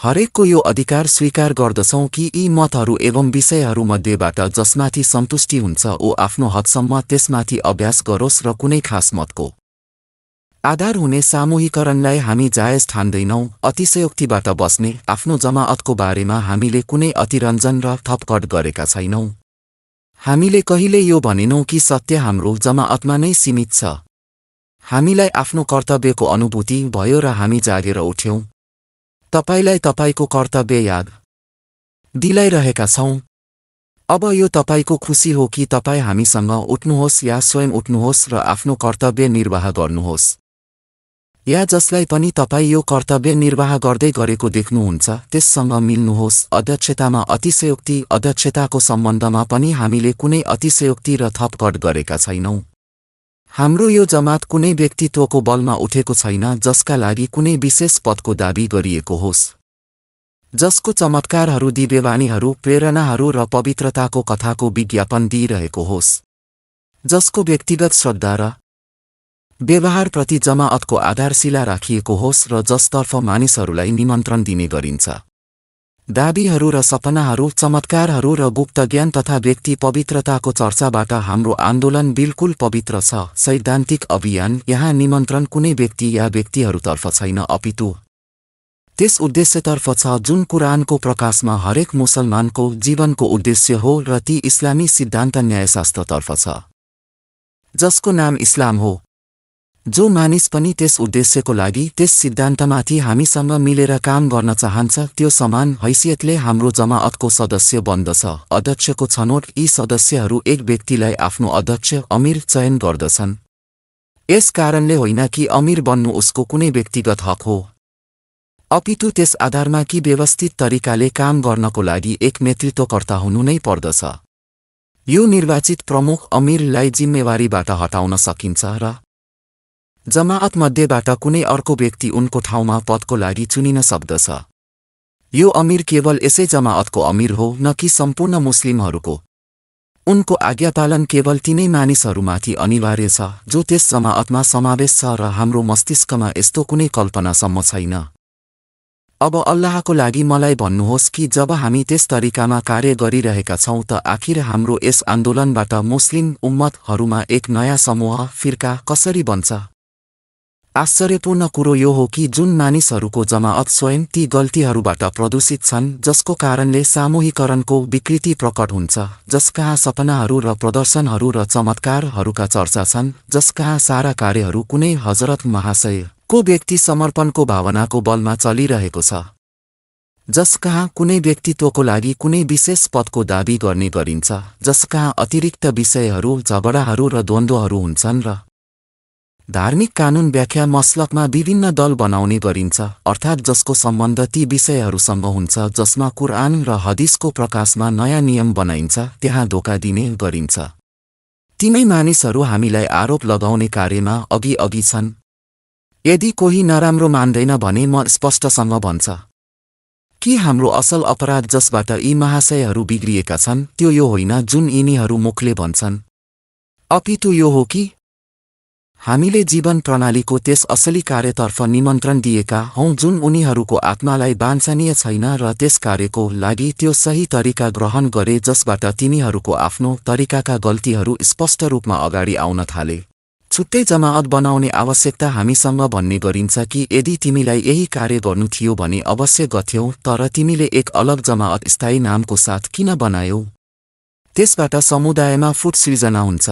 हरेकको यो अधिकार स्वीकार गर्दछौं कि यी मतहरू एवं विषयहरूमध्येबाट जसमाथि सन्तुष्टि हुन्छ ऊ आफ्नो हदसम्म त्यसमाथि अभ्यास गरोस् र कुनै खास मतको आधार हुने सामूहिकरणलाई हामी जायज ठान्दैनौं। अतिशयोक्तिबाट बस्ने आफ्नो जमाअतको बारेमा हामीले कुनै अतिरञ्जन र थपकट गरेका छैनौं। हामीले कहिले यो भनेनौं कि सत्य हाम्रो जमाअतमा नै सीमित छ। हामीलाई आफ्नो कर्तव्यको अनुभूति भयो र हामी जागेर उठ्यौं। तपाईलाई तपाईको कर्तव्य याद दिलाइरहेका छौं। अब यो तपाईको खुशी हो कि तपाई हामीसँग उठ्नुहोस् या स्वयं उठ्नुहोस् र आफ्नो कर्तव्य निर्वाह गर्नुहोस्, या जसलाई पनि तपाई यो कर्तव्य निर्वाह गर्दै गरेको देख्नुहुन्छ त्यससँग मिल्नुहोस्। अध्यक्षतामा अतिशयोक्ति अध्यक्षताको सम्बन्धमा पनि हामीले कुनै अतिशयोक्ति र थपकट गरेका छैनौं। हाम्रो यो जमात कुनै व्यक्तित्वको बलमा उठेको छैन जसका लागि कुनै विशेष पदको दाबी गरिएको होस्, जसको चमत्कारहरू दिव्यवाणीहरू प्रेरणाहरू र पवित्रताको कथाको विज्ञापन दिइरहेको होस्, जसको व्यक्तिगत श्रद्धा र व्यवहारप्रति जमाअतको आधारशिला राखिएको होस् र जसतर्फ मानिसहरूलाई निमन्त्रण दिने गरिन्छ। दाबीहरू र सपनाहरू, चमत्कारहरू र गुप्त ज्ञान तथा व्यक्ति पवित्रताको चर्चाबाट हाम्रो आन्दोलन बिल्कुल पवित्र छ। सैद्धान्तिक अभियान यहाँ निमन्त्रण कुनै व्यक्ति या व्यक्तिहरूतर्फ छैन, अपितु त्यस उद्देश्यतर्फ छ जुन कुरानको प्रकाशमा हरेक मुसलमानको जीवनको उद्देश्य हो र ती इस्लामी सिद्धान्त न्यायशास्त्रतर्फ छ जसको नाम इस्लाम हो। जो मानिस पनि त्यस उद्देश्यको लागि त्यस सिद्धान्तमाथि हामीसँग मिलेर काम गर्न चाहन्छ त्यो समान हैसियतले हाम्रो जमाअतको सदस्य बन्दछ। अध्यक्षको छनौट यी सदस्यहरू एक व्यक्तिलाई आफ्नो अध्यक्ष अमीर चयन गर्दछन्। यस कारणले होइन कि अमीर बन्नु उसको कुनै व्यक्तिगत हक हो, अपितु त्यस आधारमा कि व्यवस्थित तरिकाले काम गर्नको लागि एक नेतृत्वकर्ता हुनु नै पर्दछ। यो निर्वाचित प्रमुख अमीरलाई जिम्मेवारीबाट हटाउन सकिन्छ र जमाअत मध्येबाट कुनै अर्को व्यक्ति उनको ठाउँमा पदको लागि चुनिन सक्दछ। यो अमीर केवल यसै जमाअतको अमीर हो, न कि सम्पूर्ण मुस्लिमहरूको। उनको आज्ञापालन केवल तिनै मानिसहरूमाथि अनिवार्य छ जो त्यस जमाअतमा समावेश छ र हाम्रो मस्तिष्कमा यस्तो कुनै कल्पनासम्म छैन अब अल्लाहको लागि मलाई भन्नुहोस् कि जब हामी त्यस तरिकामा कार्य गरिरहेका छौँ त आखिर हाम्रो यस आन्दोलनबाट मुस्लिम उम्मतहरूमा एक नयाँ समूह फिर्का कसरी बन्छ? आश्चर्यपूर्ण कुरो यो हो कि जुन मानिसहरूको जमाअत स्वयं ती गल्तीहरूबाट प्रदूषित छन् जसको कारणले सामूहिकरणको विकृति प्रकट हुन्छ, जसकहाँ सपनाहरू र प्रदर्शनहरू र चमत्कारहरूका चर्चा छन्, जसकहाँ सारा कार्यहरू कुनै हजरत महाशयको व्यक्ति समर्पणको भावनाको बलमा चलिरहेको छ, जसकहाँ कुनै व्यक्तित्वको लागि कुनै विशेष पदको दाबी गर्ने गरिन्छ, जसकहाँ अतिरिक्त विषयहरू, झगडाहरू र द्वन्द्वहरू हुन्छन् र धार्मिक कानून व्याख्या मसलकमा विभिन्न दल बनाउने गरिन्छ, अर्थात् जसको सम्बन्ध ती विषयहरूसँग हुन्छ जसमा कुरआन र हदिसको प्रकाशमा नयाँ नियम बनाइन्छ, त्यहाँ धोका दिने गरिन्छ। तिनै मानिसहरू हामीलाई आरोप लगाउने कार्यमा अघि छन्। यदि कोही नराम्रो मान्दैन भने म स्पष्टसँग भन्छ कि हाम्रो असल अपराध जसबाट यी महाशयहरू बिग्रिएका छन् त्यो यो होइन जुन यिनीहरू मुखले भन्छन्, अपितु यो हो कि हामीले जीवन प्रणालीको त्यस असली कार्यतर्फ निमन्त्रण दिएका हौं जुन उनीहरूको आत्मालाई वाञ्छनीय छैन र त्यस कार्यको लागि त्यो सही तरिका ग्रहण गरे जसबाट तिनीहरूको आफ्नो तरिकाका गल्तीहरू स्पष्ट रूपमा अगाडि आउन थाले। छुट्टै जमाअत बनाउने आवश्यकता हामीसँग भन्ने गरिन्छ कि यदि तिमीलाई यही कार्य गर्नु थियो भने अवश्य गर्थ्यौ, तर तिमीले एक अलग जमाअत स्थायी नामको साथ किन बनायौ? त्यसबाट समुदायमा फुट सृजना हुन्छ।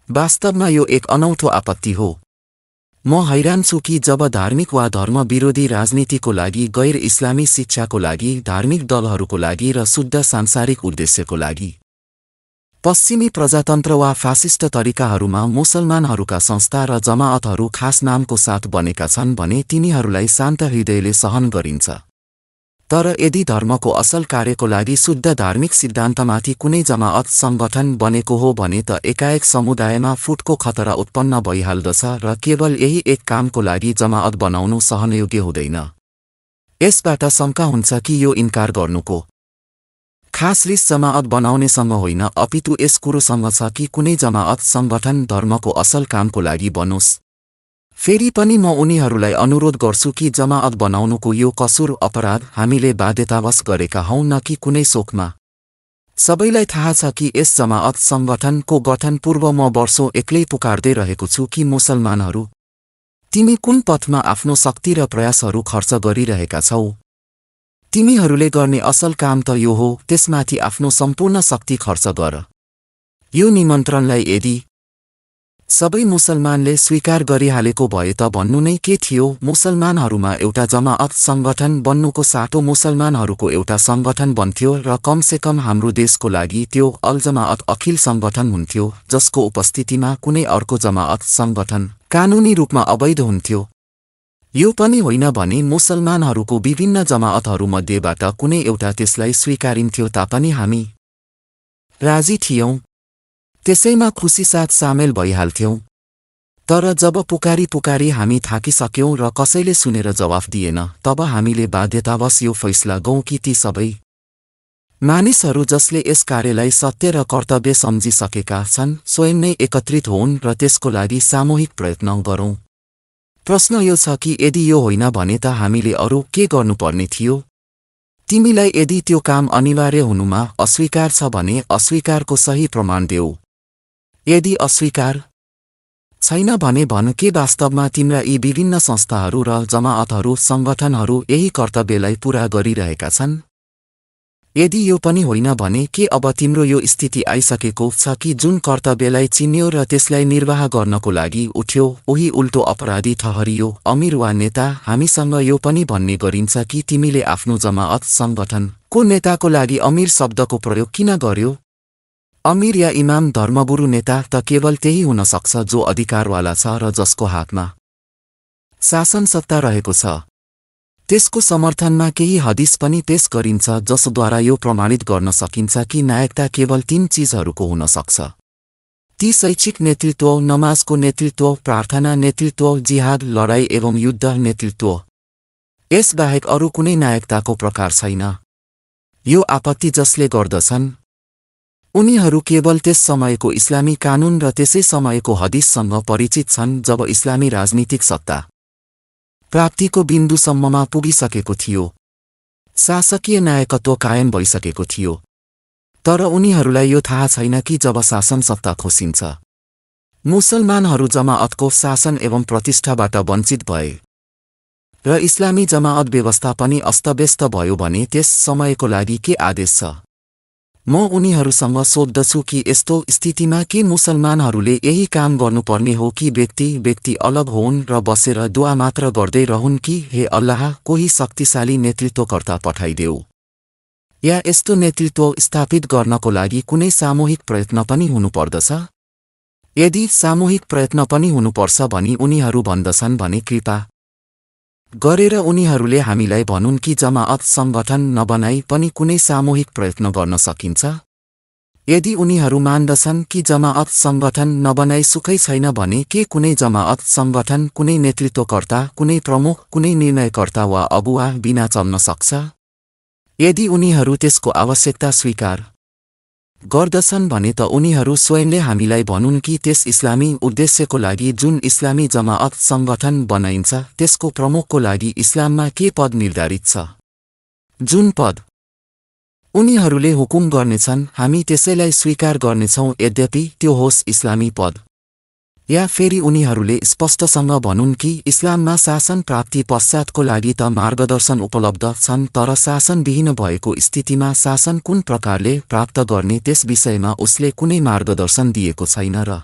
वास्तवमा यो एक अनौठो आपत्ति हो। म हैरान छु कि जब धार्मिक वा धर्म विरोधी राजनीतिको लागि, गैर इस्लामी शिक्षाको लागि, धार्मिक दलहरूको लागि र शुद्ध सांसारिक उद्देश्यको लागि पश्चिमी प्रजातन्त्र वा फासिस्ट तरिकाहरूमा मुसलमानहरूका संस्था र जमाअतहरू खास नामको साथ बनेका छन् भने तिनीहरूलाई शान्त हृदयले सहन गरिन्छ। तर यदि धर्मको असल कार्यको लागि शुद्ध धार्मिक सिद्धान्तमाथि कुनै जमाअत संगठन बनेको हो भने त एकाएक समुदायमा फुटको खतरा उत्पन्न भइहाल्दछ र केवल यही एक कामको लागि जमाअत बनाउनु सहनयोग्य हुँदैन। यसबाट शङ्का हुन्छ कि यो इन्कार गर्नुको खास रिस जमाअत बनाउनेसँग होइन, अपितु यस कुरोसँग छ कि कुनै जमाअत संगठन धर्मको असल कामको लागि बनोस्। फेरि पनि म उनीहरूलाई अनुरोध गर्छु कि जमाअत बनाउनुको यो कसुर अपराध हामीले बाध्यतावश गरेका हौं, न कि कुनै शोकमा। सबैलाई थाहा छ कि यस जमाअत संगठनको गठन पूर्व म वर्षौं एक्लै पुकार्दै रहेको छु कि मुसलमानहरू, तिमी कुन पथमा आफ्नो शक्ति र प्रयासहरू खर्च गरिरहेका छौ? तिमीहरूले गर्ने असल काम त यो हो, त्यसमाथि आफ्नो सम्पूर्ण शक्ति खर्च गर। यो निमन्त्रणलाई यदि सबै मुसलमानले स्वीकार गरिहालेको भए त भन्नु नै के थियो? मुसलमानहरूमा एउटा जमाअत संगठन बन्नुको साटो मुसलमानहरूको एउटा संगठन बन्थ्यो र कमसेकम हाम्रो देशको लागि त्यो अल जमाअत अखिल संगठन हुन्थ्यो, जसको उपस्थितिमा कुनै अर्को जमाअत संगठन कानूनी रूपमा अवैध हुन्थ्यो। यो पनि होइन भने मुसलमानहरूको विभिन्न जमाअतहरूमध्येबाट कुनै एउटा त्यसलाई स्वीकारिन्थ्यो तापनि हामी राजी थियौं, त्यसैमा खुसीसाथ सामेल भइहाल्थ्यौं। तर जब पुकारी हामी थाकिसक्यौं र कसैले सुनेर जवाफ दिएन, तब हामीले बाध्यतावश यो फैसला गौं कि ती सबै मानिसहरू जसले यस कार्यलाई सत्य र कर्तव्य सम्झिसकेका छन् स्वयं नै एकत्रित होउन् र त्यसको लागि सामूहिक प्रयत्न गरौं। प्रश्न यो छ कि यदि यो होइन भने त हामीले अरू के गर्नुपर्ने थियो? तिमीलाई यदि त्यो काम अनिवार्य हुनुमा अस्वीकार छ भने अस्वीकारको सही प्रमाण देऊ। यदि अस्वीकार छैन भने भन के वास्तवमा तिम्रा यी विभिन्न संस्थाहरू र जमाअतहरू संगठनहरू यही कर्तव्यलाई पूरा गरिरहेका छन्? यदि यो पनि होइन भने के अब तिम्रो यो स्थिति आइसकेको छ कि जुन कर्तव्यलाई चिन्यो र त्यसलाई निर्वाह गर्नको लागि उठ्यो उही उल्टो अपराधी ठहरियो? अमीर वा नेता, हामीसँग यो पनि भन्ने गरिन्छ कि तिमीले आफ्नो जमाअत संगठनको नेताको लागि अमीर शब्दको प्रयोग किन गर्यो? अमीर या इमाम धर्मगुरु नेता त केवल त्यही हुन सक्छ जो अधिकारवाला छ र जसको हातमा शासन सत्ता रहेको छ। त्यसको समर्थनमा केही हदिस पनि पेश गरिन्छ जसद्वारा यो प्रमाणित गर्न सकिन्छ कि नायकता केवल 3 चीजहरूको हुन सक्छ। ती शैक्षिक नेतृत्व, नमाजको नेतृत्व, प्रार्थना नेतृत्व, जिहाद लडाई एवं युद्ध नेतृत्व। यसबाहेक अरू कुनै नायकताको प्रकार छैन। यो आपत्ति जसले गर्दछन् उनीहरू केवल त्यस समयको इस्लामी कानून र त्यसै समयको हदिससँग परिचित छन् जब इस्लामी राजनीतिक सत्ता प्राप्तिको बिन्दुसम्ममा पुगिसकेको थियो। शासकीय नायकत्व कायम भइसकेको थियो। तर उनीहरूलाई यो थाहा छैन कि जब शासन सत्ता खोसिन्छ, मुसलमानहरू जमाअतको शासन एवं प्रतिष्ठाबाट वञ्चित भए र इस्लामी जमाअत व्यवस्था पनि अस्तव्यस्त भयो भने त्यस समयको लागि के आदेश छ? म उनीहरूसँग सोध्दछु कि यस्तो स्थितिमा के मुसलमानहरूले यही काम गर्नुपर्ने हो कि व्यक्ति अलग होउन् र बसेर दुआ मात्र गर्दै रहन् कि हे अल्लाह कोही शक्तिशाली नेतृत्वकर्ता पठाइदेऊ, या यस्तो नेतृत्व स्थापित गर्नको लागि कुनै सामूहिक प्रयत्न पनि हुनुपर्दछ? यदि सामूहिक प्रयत्न पनि हुनुपर्छ भनी उनीहरू भन्दछन् भने कृपा गरेर उनीहरूले हामीलाई भनुन् कि जमाअत संगठन नबनाई पनि कुनै सामूहिक प्रयत्न गर्न सकिन्छ। यदि उनीहरू मान्दछन् कि जमाअत संगठन नबनाई सुखै छैन भने के कुनै जमाअत संगठन कुनै नेतृत्वकर्ता, कुनै प्रमुख, कुनै निर्णयकर्ता वा अगुवा बिना चल्न सक्छ? यदि उनीहरू त्यसको आवश्यकता स्वीकार गर्दछन् भने त उनीहरू स्वयंले हामीलाई भनुन् कि त्यस इस्लामी उद्देश्यको लागि जुन इस्लामी जमाअत संगठन बनाइन्छ त्यसको प्रमुखको लागि इस्लाममा के पद निर्धारित छ? जुन पद उनीहरूले हुकुम गर्नेछन् हामी त्यसैलाई स्वीकार गर्नेछौँ, यद्यपि त्यो होस् इस्लामी पद। या फेरि उनीहरूले स्पष्टसँग भनुन् कि इस्लाममा शासन प्राप्ति पश्चातको लागि त मार्गदर्शन उपलब्ध छन्, तर शासनविहीन भएको स्थितिमा शासन कुन प्रकारले प्राप्त गर्ने त्यस विषयमा उसले कुनै मार्गदर्शन दिएको छैन र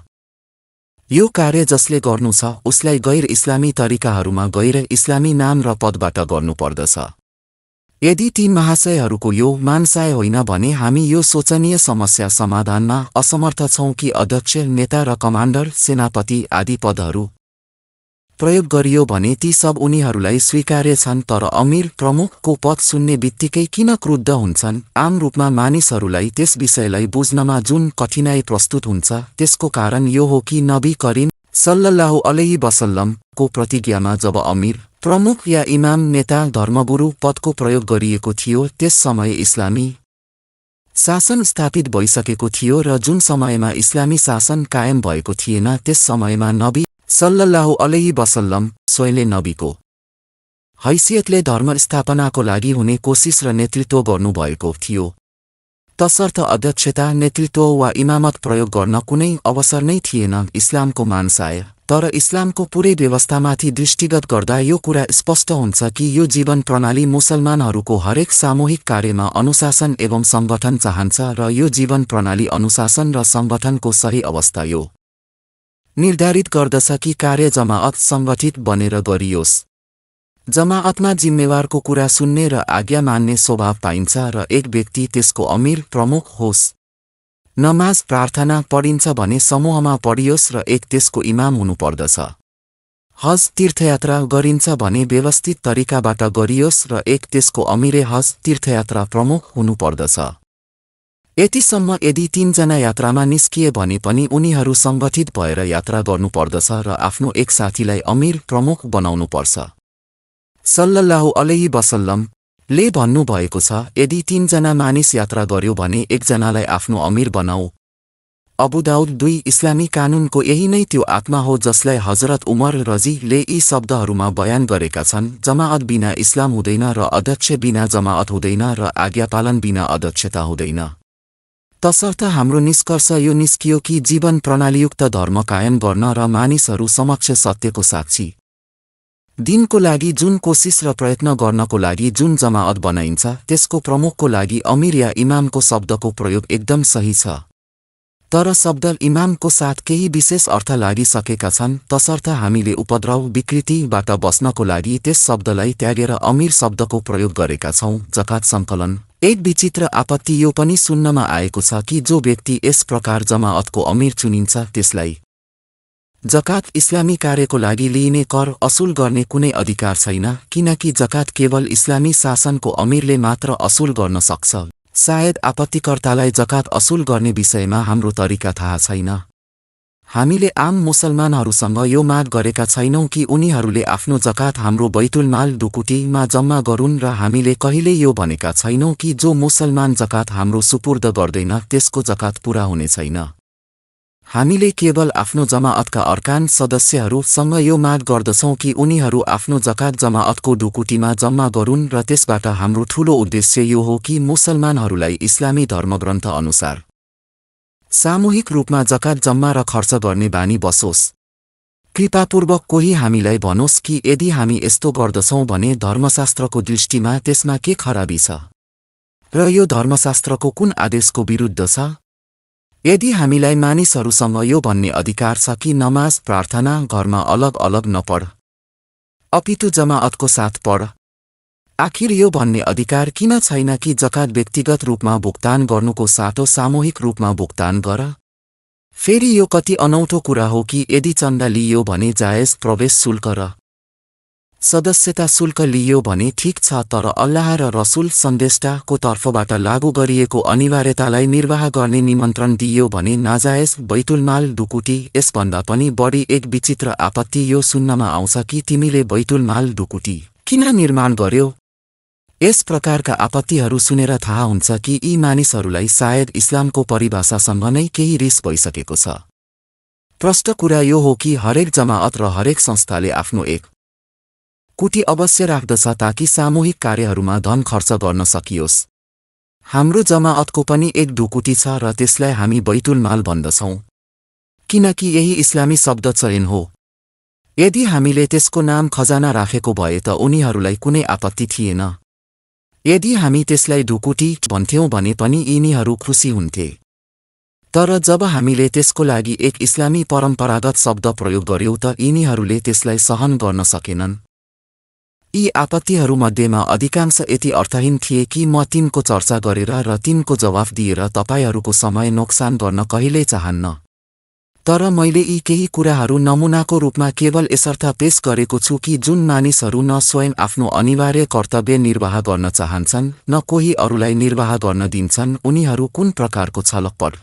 यो कार्य जसले गर्नु छ उसलाई गैर इस्लामी तरिकाहरूमा गैर इस्लामी नाम र पदबाट गर्नुपर्दछ। यदि ती महाशयहरूको यो मानसाय होइन भने हामी यो शोचनीय समस्या समाधानमा असमर्थ छौं कि अध्यक्ष, नेता र कमान्डर, सेनापति आदि पदहरू प्रयोग गरियो भने ती सब उनीहरूलाई स्वीकार्य छन्, तर अमीर, प्रमुखको पद सुन्ने बित्तिकै किन क्रुद्ध हुन्छन्? आम रूपमा मानिसहरूलाई त्यस विषयलाई बुझ्नमा जुन कठिनाई प्रस्तुत हुन्छ त्यसको कारण यो हो कि नबी करीम सल्लल्लाहु अलैहि वसल्लम को प्रतिज्ञामा जब अमीर, प्रमुख या इमाम, नेता, धर्मगुरु पदको प्रयोग गरिएको थियो त्यस समय इस्लामी शासन स्थापित भइसकेको थियो र जुन समयमा इस्लामी शासन कायम भएको थिएन त्यस समयमा नबी सल्लल्लाहु अलैहि वसल्लम स्वयंले नबीको हैसियतले धर्म स्थापनाको लागि हुने कोसिस र नेतृत्व गर्नुभएको थियो। तसर्थ अध्यक्षता, नेतृत्व वा इमामत प्रयोग गर्न कुनै अवसर नै थिएन इस्लामको मानसाय। तर इस्लामको पुरै व्यवस्थामाथि दृष्टिगत गर्दा यो कुरा स्पष्ट हुन्छ कि यो जीवन प्रणाली मुसलमानहरूको हरेक सामूहिक कार्यमा अनुशासन एवं संगठन चाहन्छ र यो जीवन प्रणाली अनुशासन र संगठनको सही अवस्था यो निर्धारित गर्दछ कि कार्य जमाअत संगठित बनेर गरियोस्। जमाअतमा जिम्मेवारको कुरा सुन्ने र आज्ञा मान्ने स्वभाव पाइन्छ र एक व्यक्ति त्यसको अमीर, प्रमुख होस्। नमाज प्रार्थना पढिन्छ भने समूहमा पढियोस् र एक त्यसको इमाम हुनुपर्दछ। हज तीर्थयात्रा गरिन्छ भने व्यवस्थित तरिकाबाट गरियोस् र एक त्यसको अमीरे हज तीर्थयात्रा प्रमुख हुनुपर्दछ। यतिसम्म यदि 3 जना यात्रामा निस्किए भने पनि उनीहरू संगठित भएर यात्रा गर्नुपर्दछ र आफ्नो एक साथीलाई अमीर, प्रमुख बनाउनुपर्छ। सल्लल्लाहु अलैहि वसल्लम ले भन्नु भएको छ, यदि 3 जना मानिस यात्रा गर्यो भने एकजनालाई आफ्नो अमीर बनाऊ। अबू दाउद 2 इस्लामी कानूनको यही नै त्यो आत्मा हो जसलाई हजरत उमर रजी ले यी शब्दहरूमा बयान गरेका छन्, जमाअत बिना इस्लाम हुँदैन र अध्यक्ष बिना जमाअत हुँदैन र आज्ञापालन बिना अध्यक्षता हुँदैन। तसर्थ हाम्रो निष्कर्ष यो निस्कियो कि जीवन प्रणालीयुक्त धर्म कायम गर्न र मानिसहरू समक्ष सत्यको साक्षी दिनको लागि जुन कोसिस र प्रयत्न गर्नको लागि जुन जमाअत बनाइन्छ त्यसको प्रमुखको लागि अमीर या इमामको शब्दको प्रयोग एकदम सही छ। तर शब्द इमामको साथ केही विशेष अर्थ लागिसकेका छन्, तसर्थ हामीले उपद्रव विकृतिबाट बस्नको लागि त्यस शब्दलाई त्यागेर अमीर शब्दको प्रयोग गरेका छौं। जकात सङ्कलन एक विचित्र आपत्ति यो पनि सुन्नमा आएको छ कि जो व्यक्ति यस प्रकार जमाअतको अमीर चुनिन्छ त्यसलाई जकात इस्लामी कार्यको लागि लिइने कर असुल गर्ने कुनै अधिकार छैन, किनकि जकात केवल इस्लामी शासनको अमीरले मात्र असुल गर्न सक्छ। सायद आपत्तिकर्तालाई जकात असुल गर्ने विषयमा हाम्रो तरिका थाहा छैन। हामीले आम मुसलमानहरूसँग यो माग गरेका छैनौं कि उनीहरूले आफ्नो जकात हाम्रो बैतुल माल ढुकुटीमा जम्मा गरून् र हामीले कहिले यो भनेका छैनौं कि जो मुसलमान जकात हाम्रो सुपुर्द गर्दैन त्यसको जकात पूरा हुने छैन। हामीले केवल आफ्नो जमाअतका अर्कान सदस्यहरूसँग यो माग गर्दछौँ कि उनीहरू आफ्नो जकात जमाअतको ढुकुटीमा जम्मा गरून् र त्यसबाट हाम्रो ठूलो उद्देश्य यो हो कि मुसलमानहरूलाई इस्लामी धर्मग्रन्थ अनुसार सामूहिक रूपमा जकात जम्मा र खर्च गर्ने बानी बसोस्। कृपापूर्वक कोही हामीलाई भनोस् कि यदि हामी यस्तो गर्दछौँ भने धर्मशास्त्रको दृष्टिमा त्यसमा के खराबी छ र यो धर्मशास्त्रको कुन आदेशको विरुद्ध छ। यदि हामीलाई मानिसहरूसँग यो भन्ने अधिकार छ कि नमाज प्रार्थना घरमा अलग अलग नपढ अपितु जमाअतको साथ पढ, आखिर यो भन्ने अधिकार किन छैन कि जकात व्यक्तिगत रूपमा भुक्तान गर्नुको साटो सामूहिक रूपमा भुक्तान गर। फेरि यो कति अनौठो कुरा हो कि यदि चन्दा लिइयो भने जायज प्रवेश शुल्क र सदस्यता शुल्क लिइयो भने ठीक छ, तर अल्लाह र रसुल सन्देष्टाको तर्फबाट लागू गरिएको अनिवार्यतालाई निर्वाह गर्ने निमन्त्रण दिइयो भने नाजायज बैतुलमाल ढुकुटी। यसभन्दा पनि बढी एक विचित्र आपत्ति यो सुन्नमा आउँछ कि तिमीले बैतुलमाल ढुकुटी किन निर्माण गर्यो। यस प्रकारका आपत्तिहरू सुनेर थाहा हुन्छ कि यी मानिसहरूलाई सायद इस्लामको परिभाषासँग नै केही रिस भइसकेको छ। प्रष्ट कुरा यो हो कि हरेक जमाअत र हरेक संस्थाले आफ्नो एक कुटी अवश्य राख्दछ ताकि सामूहिक कार्यहरूमा धन खर्च गर्न सकियोस्। हाम्रो जमाअतको पनि एक ढुकुटी छ र त्यसलाई हामी बैतुलमाल भन्दछौँ किनकि यही इस्लामी शब्द चयन हो। यदि हामीले त्यसको नाम खजाना राखेको भए त उनीहरूलाई कुनै आपत्ति थिएन। यदि हामी त्यसलाई ढुकुटी भन्थ्यौं भने पनि यिनीहरू खुसी हुन्थे। तर जब हामीले त्यसको लागि एक इस्लामी परम्परागत शब्द प्रयोग गर्यौं त यिनीहरूले त्यसलाई सहन गर्न सकेनन्। यी आपत्तिहरूमध्येमा अधिकांश यति अर्थहीन थिए कि म तिनको चर्चा गरेर र तिनको जवाफ दिएर तपाईहरूको समय नोक्सान गर्न कहिल्यै चाहन्न। तर मैले यी केही कुराहरू नमुनाको रूपमा केवल यसर्थ पेश गरेको छु कि जुन मानिसहरू न स्वयं आफ्नो अनिवार्य कर्तव्य निर्वाह गर्न चाहन्छन् न कोही अरूलाई निर्वाह गर्न दिन्छन्, उनीहरू कुन प्रकारको छलकपट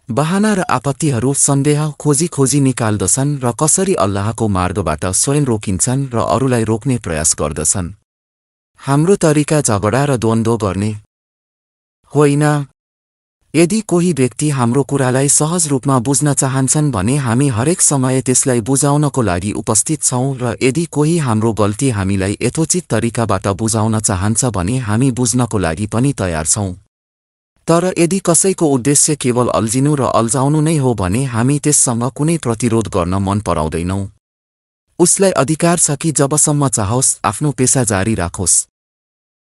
बहाना र आपत्तिहरू सन्देह खोजी निकाल्दछन् र कसरी अल्लाहको मार्गबाट स्वयं रोकिन्छन् र अरूलाई रोक्ने प्रयास गर्दछन्। हाम्रो तरिका झगडा र द्वन्द्व गर्ने होइन। यदि कोही व्यक्ति हाम्रो कुरालाई सहज रूपमा बुझ्न चाहन्छन् भने हामी हरेक समय त्यसलाई बुझाउनको लागि उपस्थित छौं र यदि कोही हाम्रो गल्ती हामीलाई यथोचित तरिकाबाट बुझाउन चाहन्छ भने हामी बुझ्नको लागि पनि तयार छौं। तर यदि कसैको उद्देश्य केवल अल्झिनु र अल्झाउनु नै हो भने हामी त्यससँग कुनै प्रतिरोध गर्न मन पराउँदैनौं। उसलाई अधिकार छ कि जबसम्म चाहोस् आफ्नो पेशा जारी राखोस्।